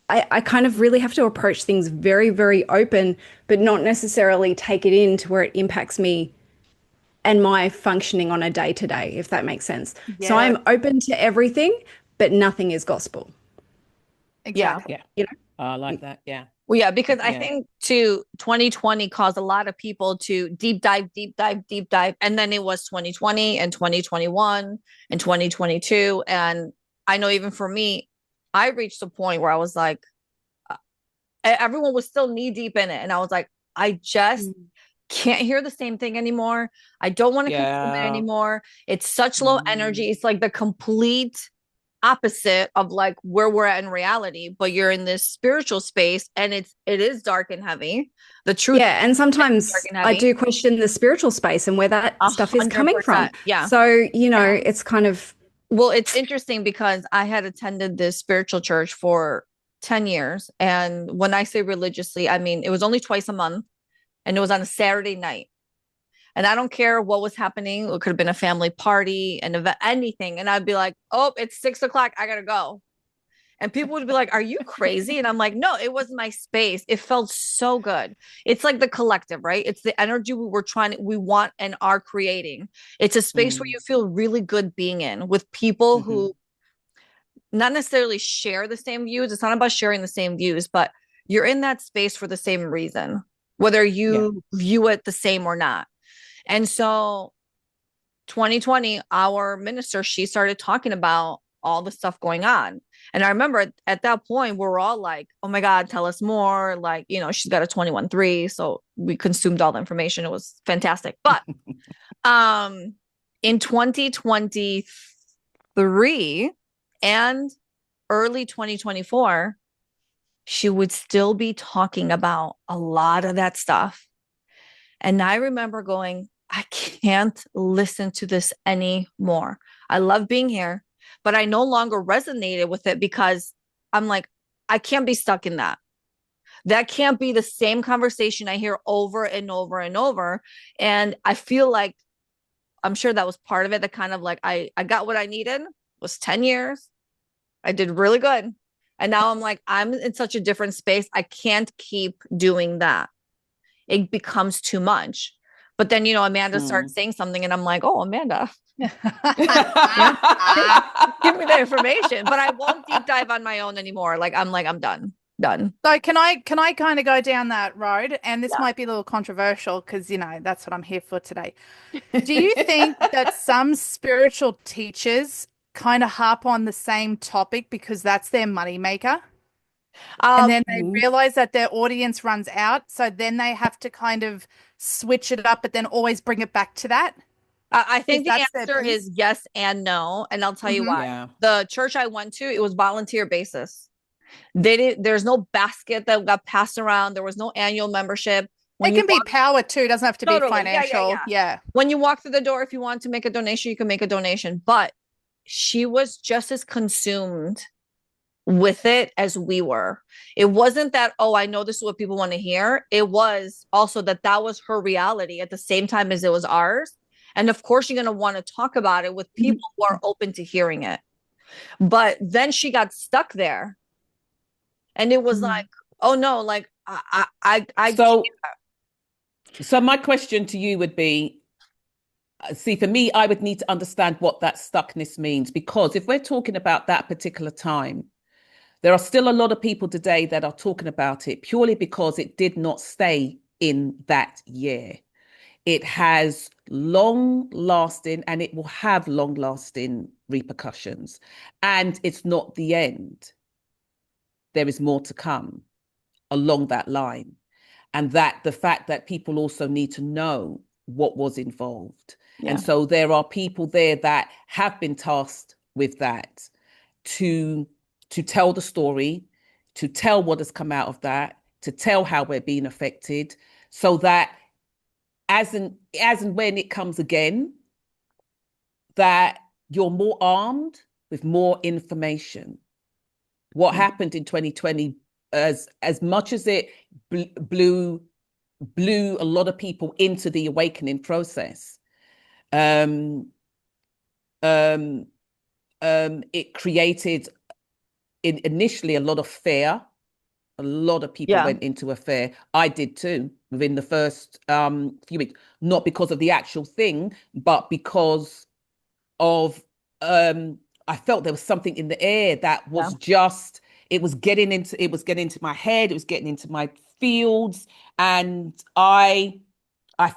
I kind of really have to approach things very, very open, but not necessarily take it in to where it impacts me and my functioning on a day-to-day, if that makes sense. Yeah. So I'm open to everything, but nothing is gospel. Exactly. Yeah. I like that. Yeah. Well, yeah, because I think too, 2020 caused a lot of people to deep dive. And then it was 2020 and 2021 and 2022. And I know even for me, I reached a point where I was like, everyone was still knee deep in it. And I was like, I just can't hear the same thing anymore. I don't want to consume it anymore. It's such low energy. It's like the complete opposite of like where we're at in reality, but you're in this spiritual space, and it is dark and heavy. The truth. Yeah. And sometimes I do question the spiritual space and where that stuff is coming from. Yeah. So, it's kind of. Well, it's interesting because I had attended this spiritual church for 10 years. And when I say religiously, I mean, it was only twice a month, and it was on a Saturday night. And I don't care what was happening. It could have been a family party, an event, anything. And I'd be like, oh, it's 6 o'clock. I got to go. And people would be like, are you crazy? And I'm like, no, it was my space. It felt so good. It's like the collective, right? It's the energy we want and are creating. It's a space where you feel really good being in with people who not necessarily share the same views. It's not about sharing the same views, but you're in that space for the same reason, whether you view it the same or not. And so 2020, our minister, she started talking about all the stuff going on. And I remember at that point, we were all like, oh my God, tell us more. Like, you know, she's got a 21.3. So we consumed all the information. It was fantastic. But in 2023 and early 2024, she would still be talking about a lot of that stuff. And I remember going, I can't listen to this anymore. I love being here, but I no longer resonated with it because I'm like, I can't be stuck in that. That can't be the same conversation I hear over and over and over. And I feel like, I'm sure that was part of it. That kind of like, I got what I needed. It was 10 years. I did really good. And now I'm like, I'm in such a different space. I can't keep doing that. It becomes too much. But then, you know, Amanda starts saying something and I'm like, oh, Amanda, give me the information. But I won't deep dive on my own anymore. I'm done. So can I kind of go down that road? And this might be a little controversial because, you know, that's what I'm here for today. Do you think that some spiritual teachers kind of harp on the same topic because that's their moneymaker? And then they realize that their audience runs out. So then they have to kind of switch it up, but then always bring it back to that. I think the answer is yes and no. And I'll tell you why. Yeah. The church I went to, it was volunteer basis. There's no basket that got passed around. There was no annual membership. It can be power too. It doesn't have to be financial. Yeah. When you walk through the door, if you want to make a donation, you can make a donation. But she was just as consumed with it as we were. It wasn't that, oh, I know this is what people want to hear. It was also that was her reality at the same time as it was ours. And of course, you're going to want to talk about it with people who are open to hearing it. But then she got stuck there. And it was like, oh no, like So my question to you would be, see, for me, I would need to understand what that stuckness means, because if we're talking about that particular time, there are still a lot of people today that are talking about it purely because it did not stay in that year. It has long lasting and it will have long lasting repercussions. And it's not the end. There is more to come along that line. And that the fact that people also need to know what was involved. Yeah. And so there are people there that have been tasked with that to tell the story, to tell what has come out of that, to tell how we're being affected, so that as and when it comes again, that you're more armed with more information. What happened in 2020, as much as it blew a lot of people into the awakening process, it created initially a lot of fear. A lot of people went into a fear. I did too, within the first few weeks, not because of the actual thing, but because of I felt there was something in the air that was just, it was getting into my head, it was getting into my fields, and I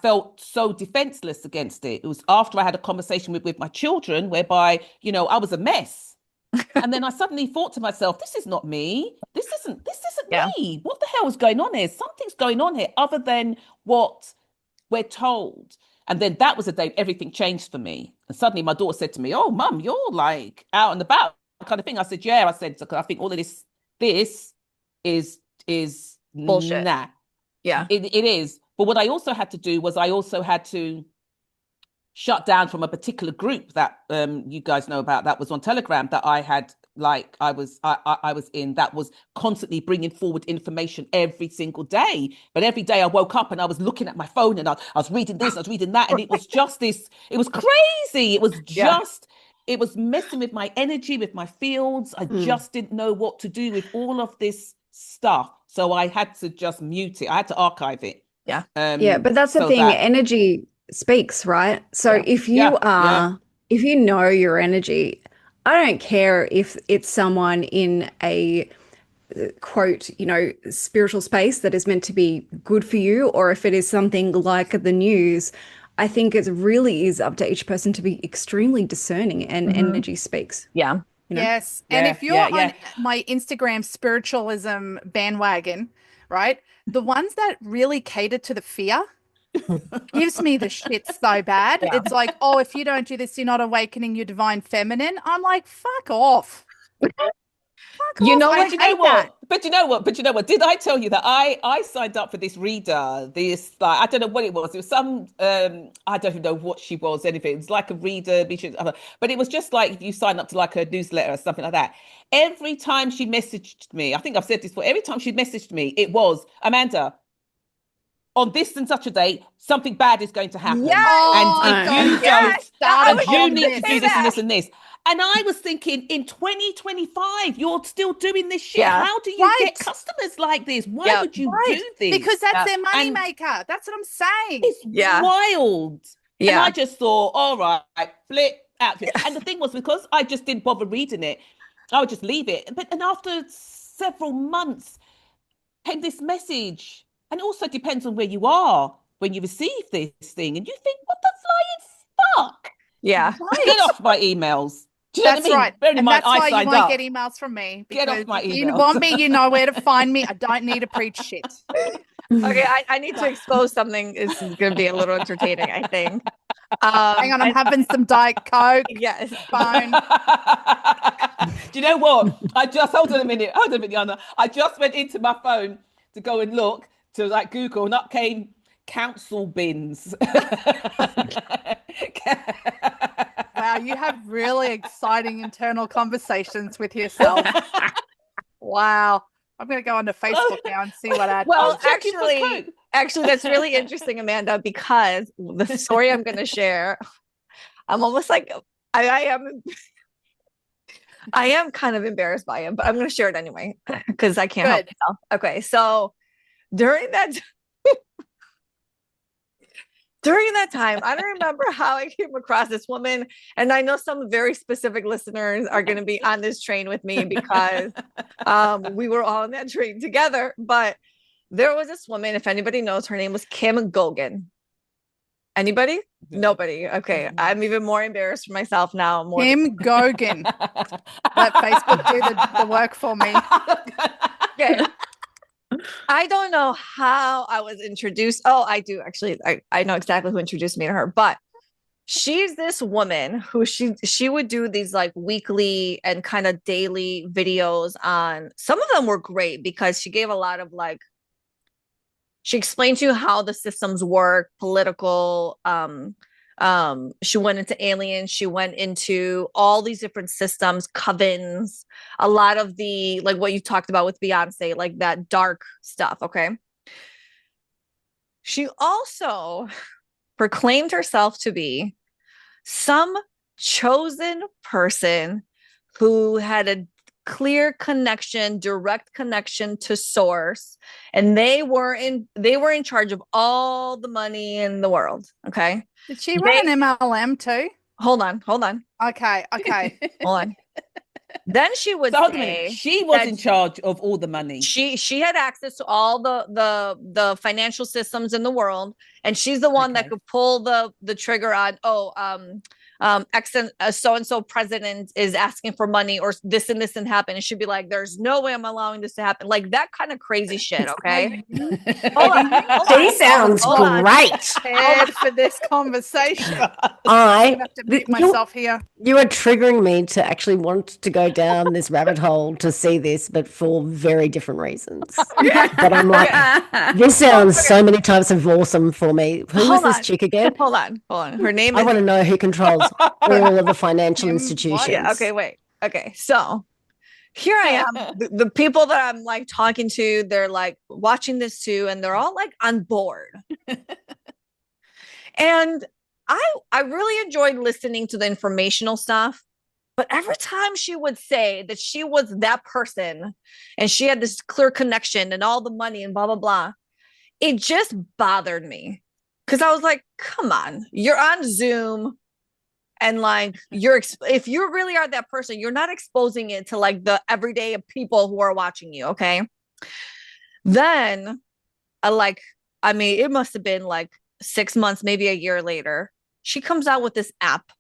felt so defenseless against it. It was after I had a conversation with my children, whereby, you know, I was a mess. And then I suddenly thought to myself, this is not me. This isn't me. What the hell is going on here? Something's going on here other than what we're told. And then that was the day everything changed for me. And suddenly my daughter said to me, oh, Mum, you're like out and about kind of thing. I said, yeah. I said, I think all of this is bullshit. Nah. Yeah. It is. But what I also had to do was I also had to shut down from a particular group that you guys know about, that was on Telegram, that I had, like, I was in, that was constantly bringing forward information every single day. But every day I woke up and I was looking at my phone and I was reading this, I was reading that, and it was just this, it was crazy. It was just it was messing with my energy, with my fields. I just didn't know what to do with all of this stuff. So I had to just mute it. I had to archive it. Yeah. Yeah, but that's the so thing. that- Energy speaks, right? So if you if you know your energy, I don't care if it's someone in a quote, spiritual space that is meant to be good for you, or if it is something like the news. I think it really is up to each person to be extremely discerning, and energy speaks. Yeah. Yes. And if you're on my Instagram spiritualism bandwagon, right? The ones that really cater to the fear gives me the shit so bad. Yeah. It's like, oh, if you don't do this, you're not awakening your divine feminine. I'm like, fuck off. You know what? But you know what? Did I tell you that I signed up for this reader? This, like, I don't know what it was. It was some I don't even know what she was. Anything. It was like a reader, but it was just like if you sign up to like a newsletter or something like that. Every time she messaged me, I think I've said this before. Every time she messaged me, it was, Amanda, on this and such a date, something bad is going to happen. Yes! And if you Yes! don't, you need to say do this that. and this and this. And I was thinking, in 2025, you're still doing this shit. Yeah. How do you get customers like this? Why would you do this? Because that's their money maker. That's what I'm saying. It's wild. Yeah. And I just thought, all right, flip out. And the thing was, because I just didn't bother reading it, I would just leave it. And after several months came this message. And it also depends on where you are when you receive this thing. And you think, what the flying fuck? Yeah. Get off my emails. Do you know what I mean? Right. Bearing in And mind, that's why I you won't get emails from me. Get off my If you emails. want me, you know where to find me. I don't need to preach shit. Okay, I need to expose something. This is going to be a little entertaining, I think. Hang on, I'm having some Diet Coke. Yes. Fine. Do you know what? Hold on a minute, Yana. I just went into my phone to go and look to like Google, and up came council bins. Wow, you have really exciting internal conversations with yourself. Wow. I'm going to go onto Facebook now and see what ad. Well, actually, that's really interesting, Amanda, because the story I'm going to share, I'm almost like, I am kind of embarrassed by it, but I'm going to share it anyway because I can't help myself. Okay, so during that time, I don't remember how I came across this woman, and I know some very specific listeners are going to be on this train with me because we were all on that train together. But there was this woman, if anybody knows, her name was Kim Gogan. Anybody? Nobody. Okay, I'm even more embarrassed for myself now. Kim Gogan. Let Facebook do the work for me. Okay. I don't know how I was introduced. Oh, I do actually. I know exactly who introduced me to her, but she's this woman who she would do these like weekly and kind of daily videos on. Some of them were great because she gave a lot of like, she explained to you how the systems work, political, she went into aliens, she went into all these different systems, covens, a lot of the like what you talked about with Beyonce, like that dark stuff. Okay. She also proclaimed herself to be some chosen person who had a clear connection, direct connection to source, and they were in charge of all the money in the world. Okay. Did she run an MLM too? Hold on. Okay. Hold on. Then she would say she was in charge of all the money. She had access to all the financial systems in the world, and she's the one that could pull the trigger on so and so president is asking for money, or this and this and happen. It should be like, there's no way I'm allowing this to happen, like that kind of crazy shit. Okay. She sounds great. Prepared for this conversation. I have to mute myself here. You are triggering me to actually want to go down this rabbit hole to see this, but for very different reasons. But I'm like, this sounds so many times of awesome for me. Who was this chick again? Hold on. Her name I is. want to know who controls all of the financial institutions. Yeah, okay, wait. Okay, so here I am. The people that I'm like talking to, they're like watching this too, and they're all like on board. And I really enjoyed listening to the informational stuff, But every time she would say that she was that person and she had this clear connection and all the money and blah, blah, blah, it just bothered me. Because I was like, come on, you're on Zoom. And like, if you really are that person, you're not exposing it to like the everyday people who are watching you. Okay. Then it must have been like 6 months, maybe a year later, she comes out with this app.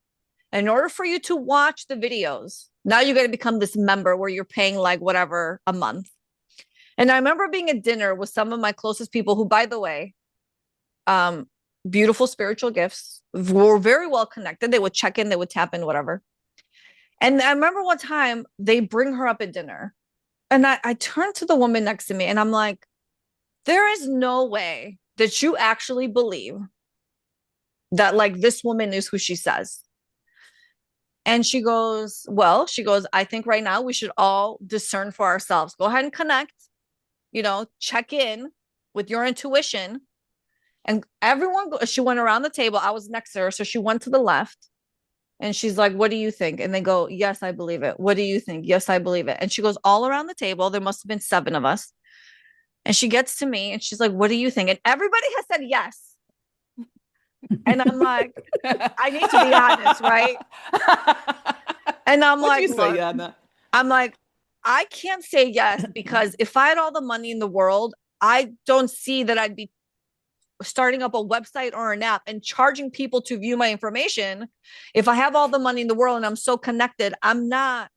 In order for you to watch the videos, now you're going to become this member where you're paying like whatever a month. And I remember being at dinner with some of my closest people who, by the way, beautiful spiritual gifts, were very well connected. They would check in, they would tap in, whatever. And I remember one time they bring her up at dinner. And I turned to the woman next to me and I'm like, there is no way that you actually believe that like this woman is who she says. And she goes, I think right now we should all discern for ourselves. Go ahead and connect, check in with your intuition. And she went around the table. I was next to her. So she went to the left and she's like, what do you think? And they go, yes, I believe it. What do you think? Yes, I believe it. And she goes all around the table. There must have been 7 of us. And she gets to me and she's like, what do you think? And everybody has said yes. And I'm like, I need to be honest, right? And I'm What like, do you say, Anna? I'm like, I can't say yes because if I had all the money in the world, I don't see that I'd be starting up a website or an app and charging people to view my information. If I have all the money in the world and I'm so connected, I'm not.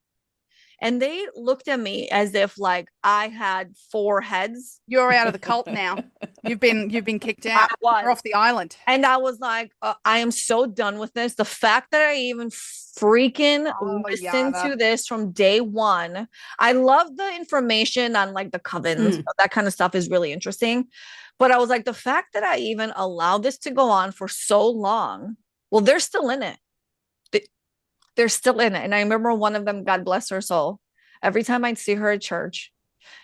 And they looked at me as if like I had 4 heads. You're out of the cult now. You've been kicked out. You're off the island. And I was like, I am so done with this. The fact that I even freaking listened to this from day one. I love the information on like the covens. That kind of stuff is really interesting. But I was like, the fact that I even allowed this to go on for so long, well, they're still in it. They're still in it. And I remember one of them, God bless her soul, every time I'd see her at church,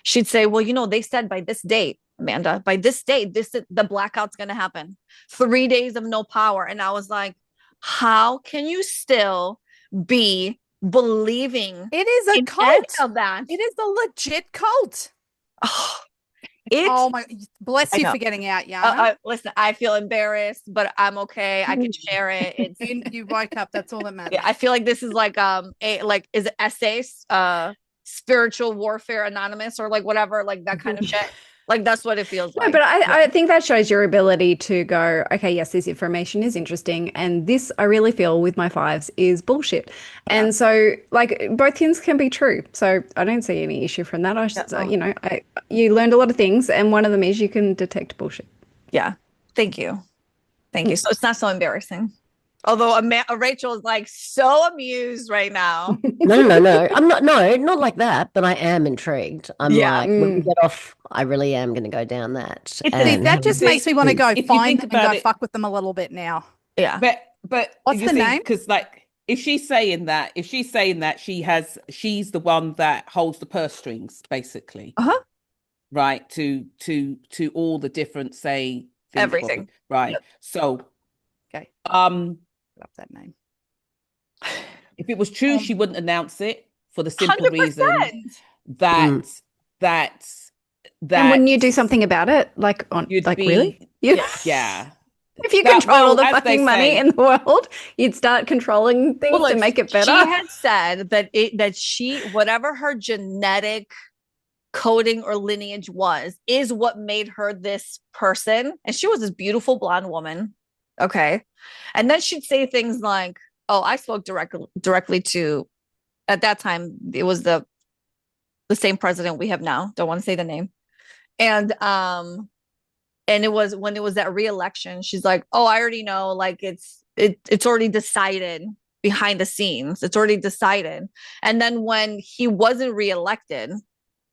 she'd say, well, they said by this date, Amanda, by this date, the blackout's going to happen. 3 days of no power. And I was like, how can you still be believing it is a cult of that? It is a legit cult. Oh my, bless you for getting out, Yana. Listen, I feel embarrassed, but I'm okay. I can share it. You woke up. That's all that matters. Yeah, I feel like this is like is it essays, spiritual warfare anonymous or like whatever, like that kind of shit. Like that's what it feels like. No, but I think that shows your ability to go, okay, yes, this information is interesting. And this, I really feel with my 5s is bullshit. Yeah. And so like both things can be true. So I don't see any issue from that. You learned a lot of things. And one of them is you can detect bullshit. Yeah. Thank you. So it's not so embarrassing. Although Rachel is like so amused right now. No. I'm not. No, not like that. But I am intrigued. I'm like, when we get off, I really am going to go down that. That just makes me want to go find them and go fuck with them a little bit now. Yeah. But what's the name? Because like, if she's saying that she's the one that holds the purse strings, basically. Right. To all the different everything. Right. Yep. So. Okay. Love that name. If it was true, she wouldn't announce it for the simple 100%. reason that and wouldn't you do something about it? Like really? Yeah. If you control all the fucking money in the world, you'd start controlling things to make it better. She had said that she, whatever her genetic coding or lineage is what made her this person. And she was this beautiful blonde woman. Okay. And then she'd say things like, oh, I spoke directly to, at that time, it was the same president we have now. Don't want to say the name. And it was when it was that re-election, she's like, oh, I already know, like it's already decided behind the scenes. It's already decided. And then when he wasn't re-elected,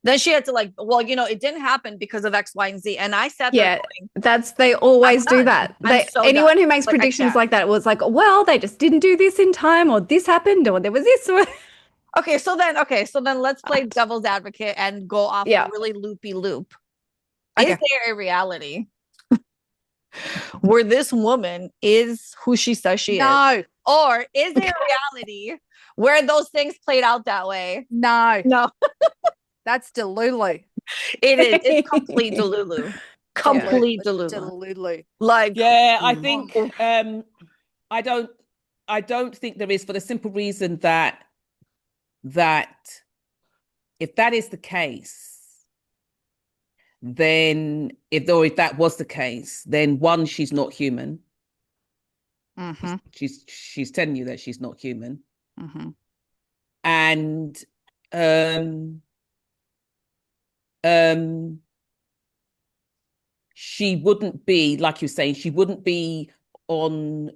then she had to like, well, it didn't happen because of X, Y, and Z. And I sat there going, they always do that. Anyone who makes predictions like that was like, well, they just didn't do this in time, or this happened, or there was this. Okay, so then let's play devil's advocate and go off a really loopy loop. Is there a reality where this woman is who she says she is? No, Or is it reality where those things played out that way? no, No, that's Delulu. it is. It's complete Delulu. Complete Delulu. Delulu. Like, Yeah, I think I don't think there is, for the simple reason that if that is the case, then if that was the case, then one, she's not human. Mm-hmm. She's telling you that she's not human. Mm-hmm. And she wouldn't be, like you're saying, she wouldn't be on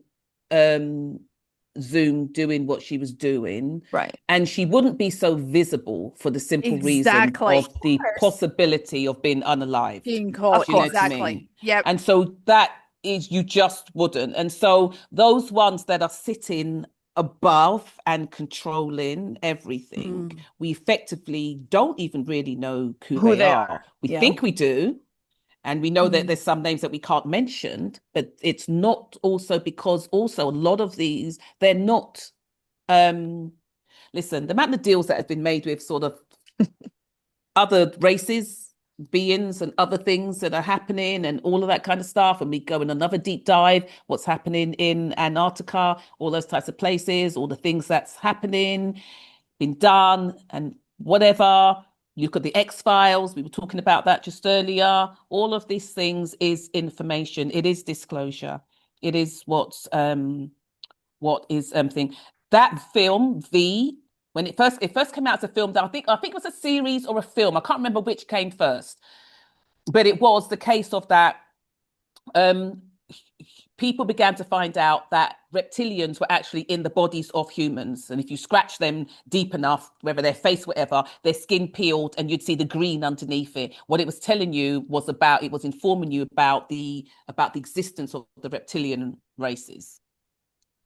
Zoom doing what she was doing. right. And she wouldn't be so visible for the simple reason Exactly. of the possibility of being unalived. Being caught. You know what I Exactly. mean? Yep. And so that is, you just wouldn't. And so those ones that are sitting above and controlling everything, we effectively don't even really know who they are. We think we do. And we know that there's some names that we can't mention, but it's not also because also a lot of these, they're not, listen, the amount of deals that have been made with sort of other races, beings and other things that are happening and all of that kind of stuff. And we go in another deep dive, what's happening in Antarctica, all those types of places, all the things that's happening, been done and whatever. You look at the X-Files, we were talking about that just earlier. All of these things is information. It is disclosure. It is what is thing. That film, when it first came out as a film, I think it was a series or a film. I can't remember which came first, but it was the case of that. People began to find out that reptilians were actually in the bodies of humans. And if you scratch them deep enough, whether their face, whatever, their skin peeled and you'd see the green underneath it. What it was telling you was it was informing you about the existence of the reptilian races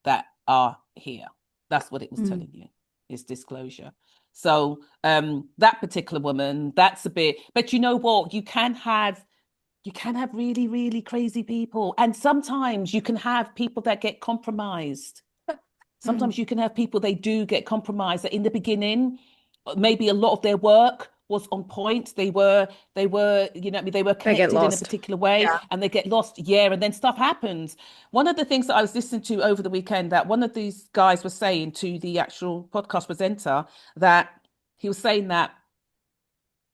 that are here. That's what it was telling you, is disclosure. So that particular woman, that's a bit, but you know what? You can have really, really crazy people. And sometimes you can have people that get compromised. Sometimes you can have people, they do get compromised. That in the beginning, maybe a lot of their work was on point. They were, they were connected in a particular way, and they get lost. Yeah. And then stuff happens. One of the things that I was listening to over the weekend, that one of these guys was saying to the actual podcast presenter, that he was saying that,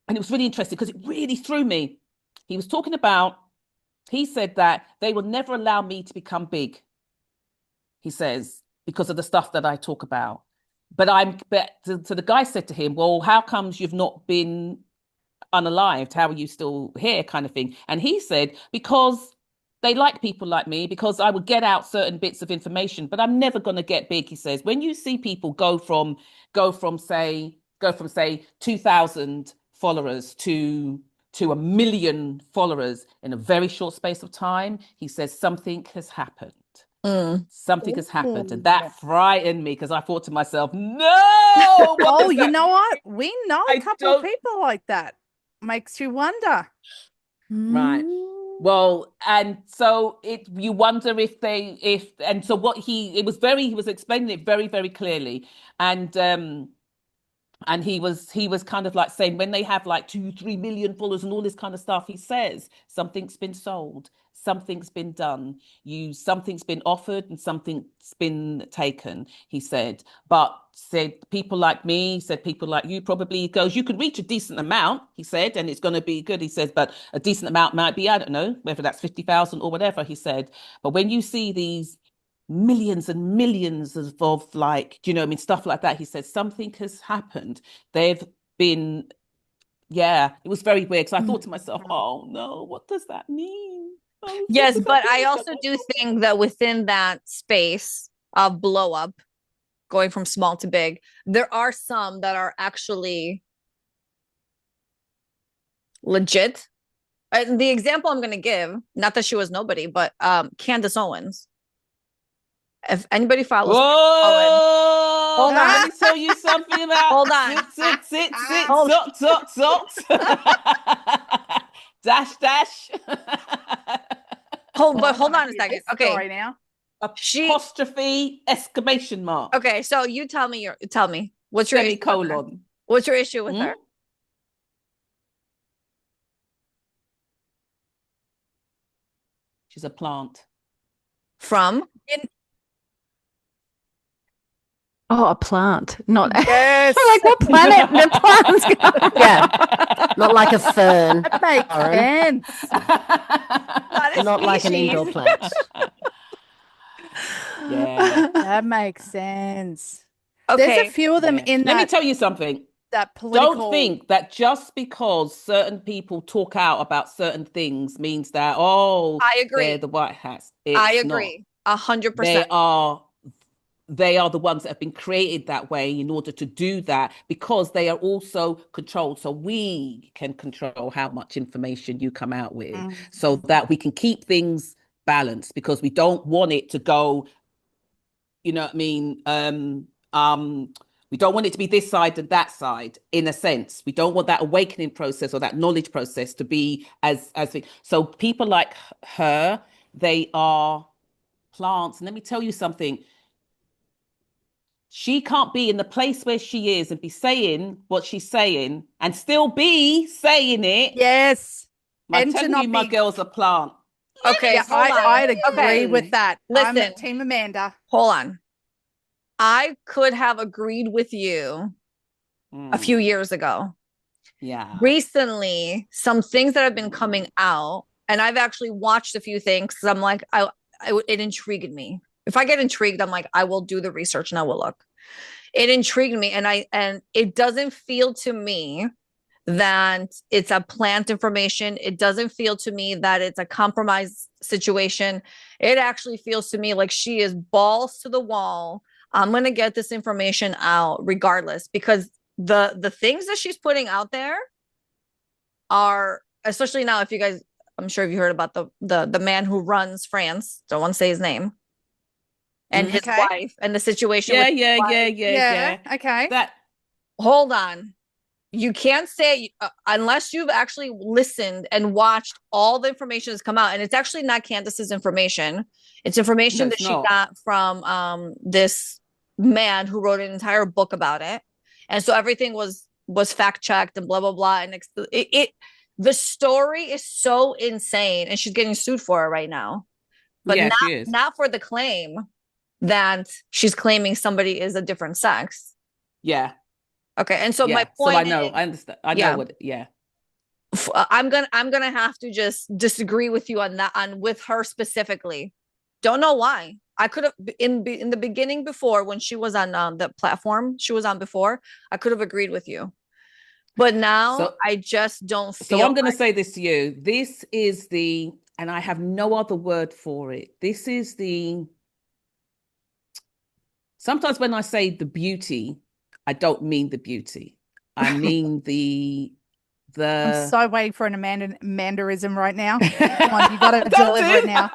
and it was really interesting because it really threw me. He was talking about, he said that they will never allow me to become big, he says, because of the stuff that I talk about. So the guy said to him, well, how comes you've not been unalived? How are you still here, kind of thing? And he said, because they like people like me, because I would get out certain bits of information, but I'm never going to get big, he says. When you see people go from say 2,000 followers to 1 million followers in a very short space of time, he says something has happened. Something has happened, and that frightened me because I thought to myself, no. You know what? We know a couple of people like that. Makes you wonder. Right. Well, and so you wonder he was explaining it very, very clearly, and he was kind of like saying, when they have like 2-3 million followers and all this kind of stuff, he says something's been sold, something's been done, something's been offered and something's been taken, he said. But said people like me, said people like you probably, he goes, you could reach a decent amount, he said, and it's going to be good, he says, but a decent amount might be, I don't know, whether that's 50,000 or whatever, he said. But when you see these millions and millions of like, stuff like that, he said something has happened. They've been, it was very weird, because I thought to myself, oh no, what does that mean? Yes, but I also do think that within that space of blow up, going from small to big, there are some that are actually legit. The example I'm going to give, not that she was nobody, but Candace Owens. If anybody follows, hold on. Let me tell you something about. Hold on. Sit. Dash. hold I on a wanna hear second. this Okay. story now. Apostrophe exclamation mark. Okay, so you tell me what's your issue with her? Semicolon. What's your issue with Hmm? her? She's a plant. From Oh, a plant, not Yes. like what planet the plants go? Yeah, not like a fern, That makes Lauren. sense. not a Not like an species. indoor plant. Yeah. That makes sense. There's a Okay. few of them Yeah. in Let me that tell you something. political. Don't think that just because certain people talk out about certain things means that, oh, I agree. they're the white hats. I It's agree. not. 100%. They are the ones that have been created that way in order to do that, because they are also controlled. So we can control how much information you come out with, so that we can keep things balanced, because we don't want it to go, you know what I mean? We don't want it to be this side and that side, in a sense. We don't want that awakening process or that knowledge process to be so people like her, they are plants. And let me tell you something. She can't be in the place where she is and be saying what she's saying and still be saying it. Yes. I'm And to telling not you, my be. girl's a plant. Okay, Yeah, hold on. I'd agree Okay. with that. I'm Listen. Team Amanda. Hold on. I could have agreed with you a few years ago. Yeah. Recently, some things that have been coming out, and I've actually watched a few things because I'm like, it intrigued me. If I get intrigued, I'm like, I will do the research and I will look. It intrigued me, and it doesn't feel to me that it's a plant information. It doesn't feel to me that it's a compromised situation. It actually feels to me like she is balls to the wall. I'm going to get this information out regardless, because the things that she's putting out there are, especially now, if you guys, I'm sure if you heard about the man who runs France, don't want to say his name, and his Okay. wife, and the situation Yeah, with his yeah, wife. yeah. Okay. That Hold on. You can't say unless you've actually listened and watched all the information that's come out, and it's actually not Candace's information. It's information No, that it's she not. got from this man who wrote an entire book about it, and so everything was fact checked and blah blah blah. And the story is so insane, and she's getting sued for it right now, but Yeah, she is. not for the claim that she's claiming somebody is a different sex. Yeah. Okay, and so Yeah. my So point I know, is, I understand. I know what, yeah. I'm gonna have to just disagree with you on that, on with her specifically. Don't know why. I could have in the beginning, before, when she was on the platform she was on before, I could have agreed with you, but now So, I just don't so feel I'm going to say this to you. This is and I have no other word for it. This is sometimes when I say the beauty, I don't mean the beauty. I mean I'm so waiting for an Amandaism right now. Come on, you got to deliver it now.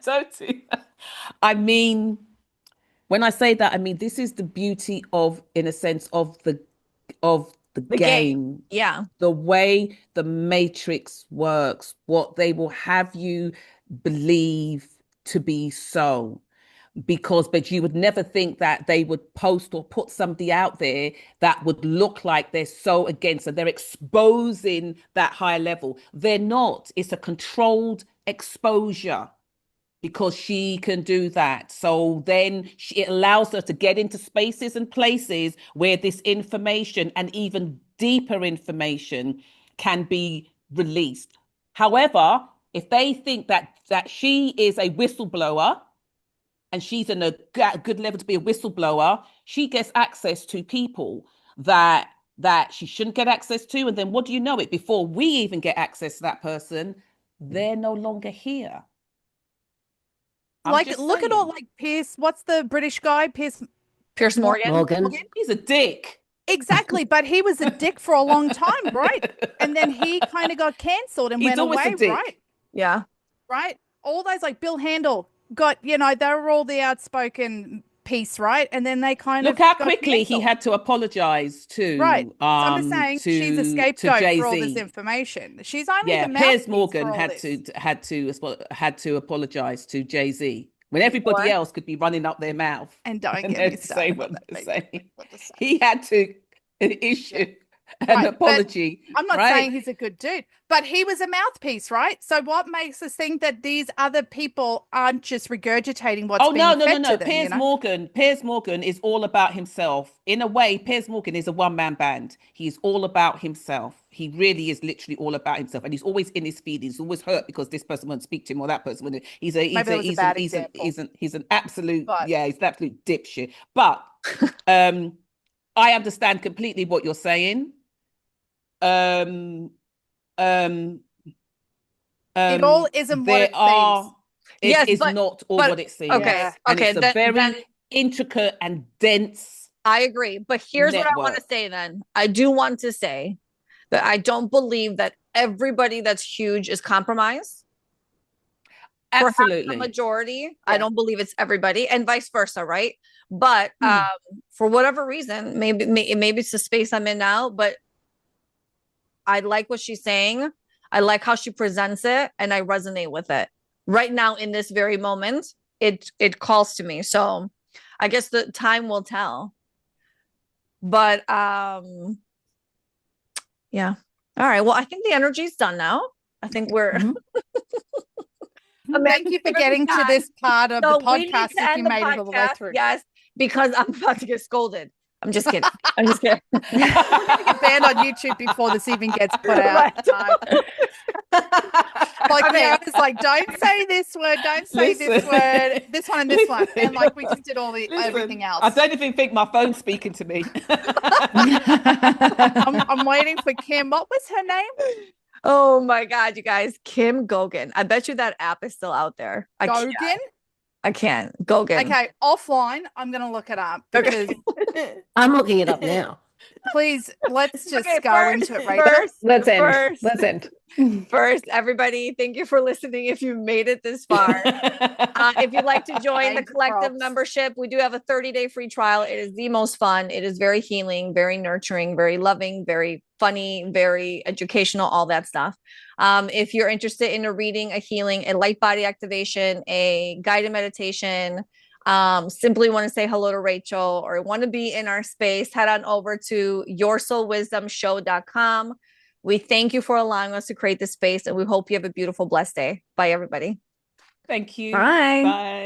Don't do that. I mean, when I say that, I mean this is the beauty of, in a sense, of the game. Yeah. The way the matrix works, what they will have you believe to be so. But you would never think that they would post or put somebody out there that would look like they're so against it. They're exposing that high level. They're not. It's a controlled exposure, because she can do that. So then it allows her to get into spaces and places where this information and even deeper information can be released. However, if they think that she is a whistleblower, and she's in a good level to be a whistleblower, she gets access to people that she shouldn't get access to. And then what do you know it? Before we even get access to that person, they're no longer here. Like, look at all, like, Pierce, what's the British guy? Pierce Morgan. Morgan. He's a dick. Exactly, but he was a dick for a long time, right? And then he kind of got cancelled and He's went always away, a dick. right? Yeah. Right? All those, like Bill Handel got, they were all the outspoken piece, right? And then they kind Look of how got quickly he cancelled. had to apologize to Right. So I'm just saying she's a to scapegoat for all this Jay-Z. information. She's only Yeah, the Piers mouthpiece Morgan for all had this. to apologize to Jay-Z when everybody Before. else could be running up their mouth And don't and get me they're started saying on what that. they're They saying. what to say. He had to issue an Right, but apology, I'm not right? saying he's a good dude, but he was a mouthpiece, right? So what makes us think that these other people aren't just regurgitating what's Oh being no, no, no, fed no. to them, you know? Piers Morgan is all about himself. In a way, Piers Morgan is a one-man band. He's all about himself. He really is literally all about himself. And he's always in his feelings, always hurt because this person won't speak to him or that person won't. Maybe that was a bad example. He's an absolute, But he's an absolute dipshit. But I understand completely what you're saying. Um it all isn't what there it are seems. Yes, is but not all but what it seems. okay, Yeah. And okay, it's a then very intricate and dense I agree. But here's what I want to network. say then. I do want to say that I don't believe that everybody that's huge is compromised. Perhaps the Absolutely. majority. I Yeah. don't believe it's everybody, and vice versa, right? But for whatever reason, maybe it's the space I'm in now, but I like what she's saying. I like how she presents it, and I resonate with it. Right now, in this very moment, it calls to me. So I guess the time will tell. But yeah. All right. Well, I think the energy's done now. I think we're Thank you for getting to this part of So the we need podcast to if end you the made it all the way podcast. through. Yes, because I'm about to get scolded. I'm just kidding. I'm just kidding. We're gonna get banned on YouTube before this even gets put out. Like Okay. it's like, don't say this word, don't say this word, this one and this one. And like we just did all the everything else. I don't even think my phone's speaking to me. I'm waiting for Kim. What was her name? Oh my God, you guys. Kim Gogan. I bet you that app is still out there. Gogan? I can't. Gogan. Okay, offline, I'm going to look it up because I'm looking it up now. please, let's just Okay, go into it right Let's end. First. Let's end. First, everybody, thank you for listening. If you made it this far, if you'd like to join the Thanks, collective props. membership, we do have a 30-day free trial. It is the most fun. It is very healing, very nurturing, very loving, very funny, very educational, all that stuff. If you're interested in a reading, a healing, a light body activation, a guided meditation, simply want to say hello to Rachel or want to be in our space, head on over to yoursoulwisdomshow.com. We thank you for allowing us to create this space, and we hope you have a beautiful, blessed day. Bye, everybody. Thank you. Bye. Bye.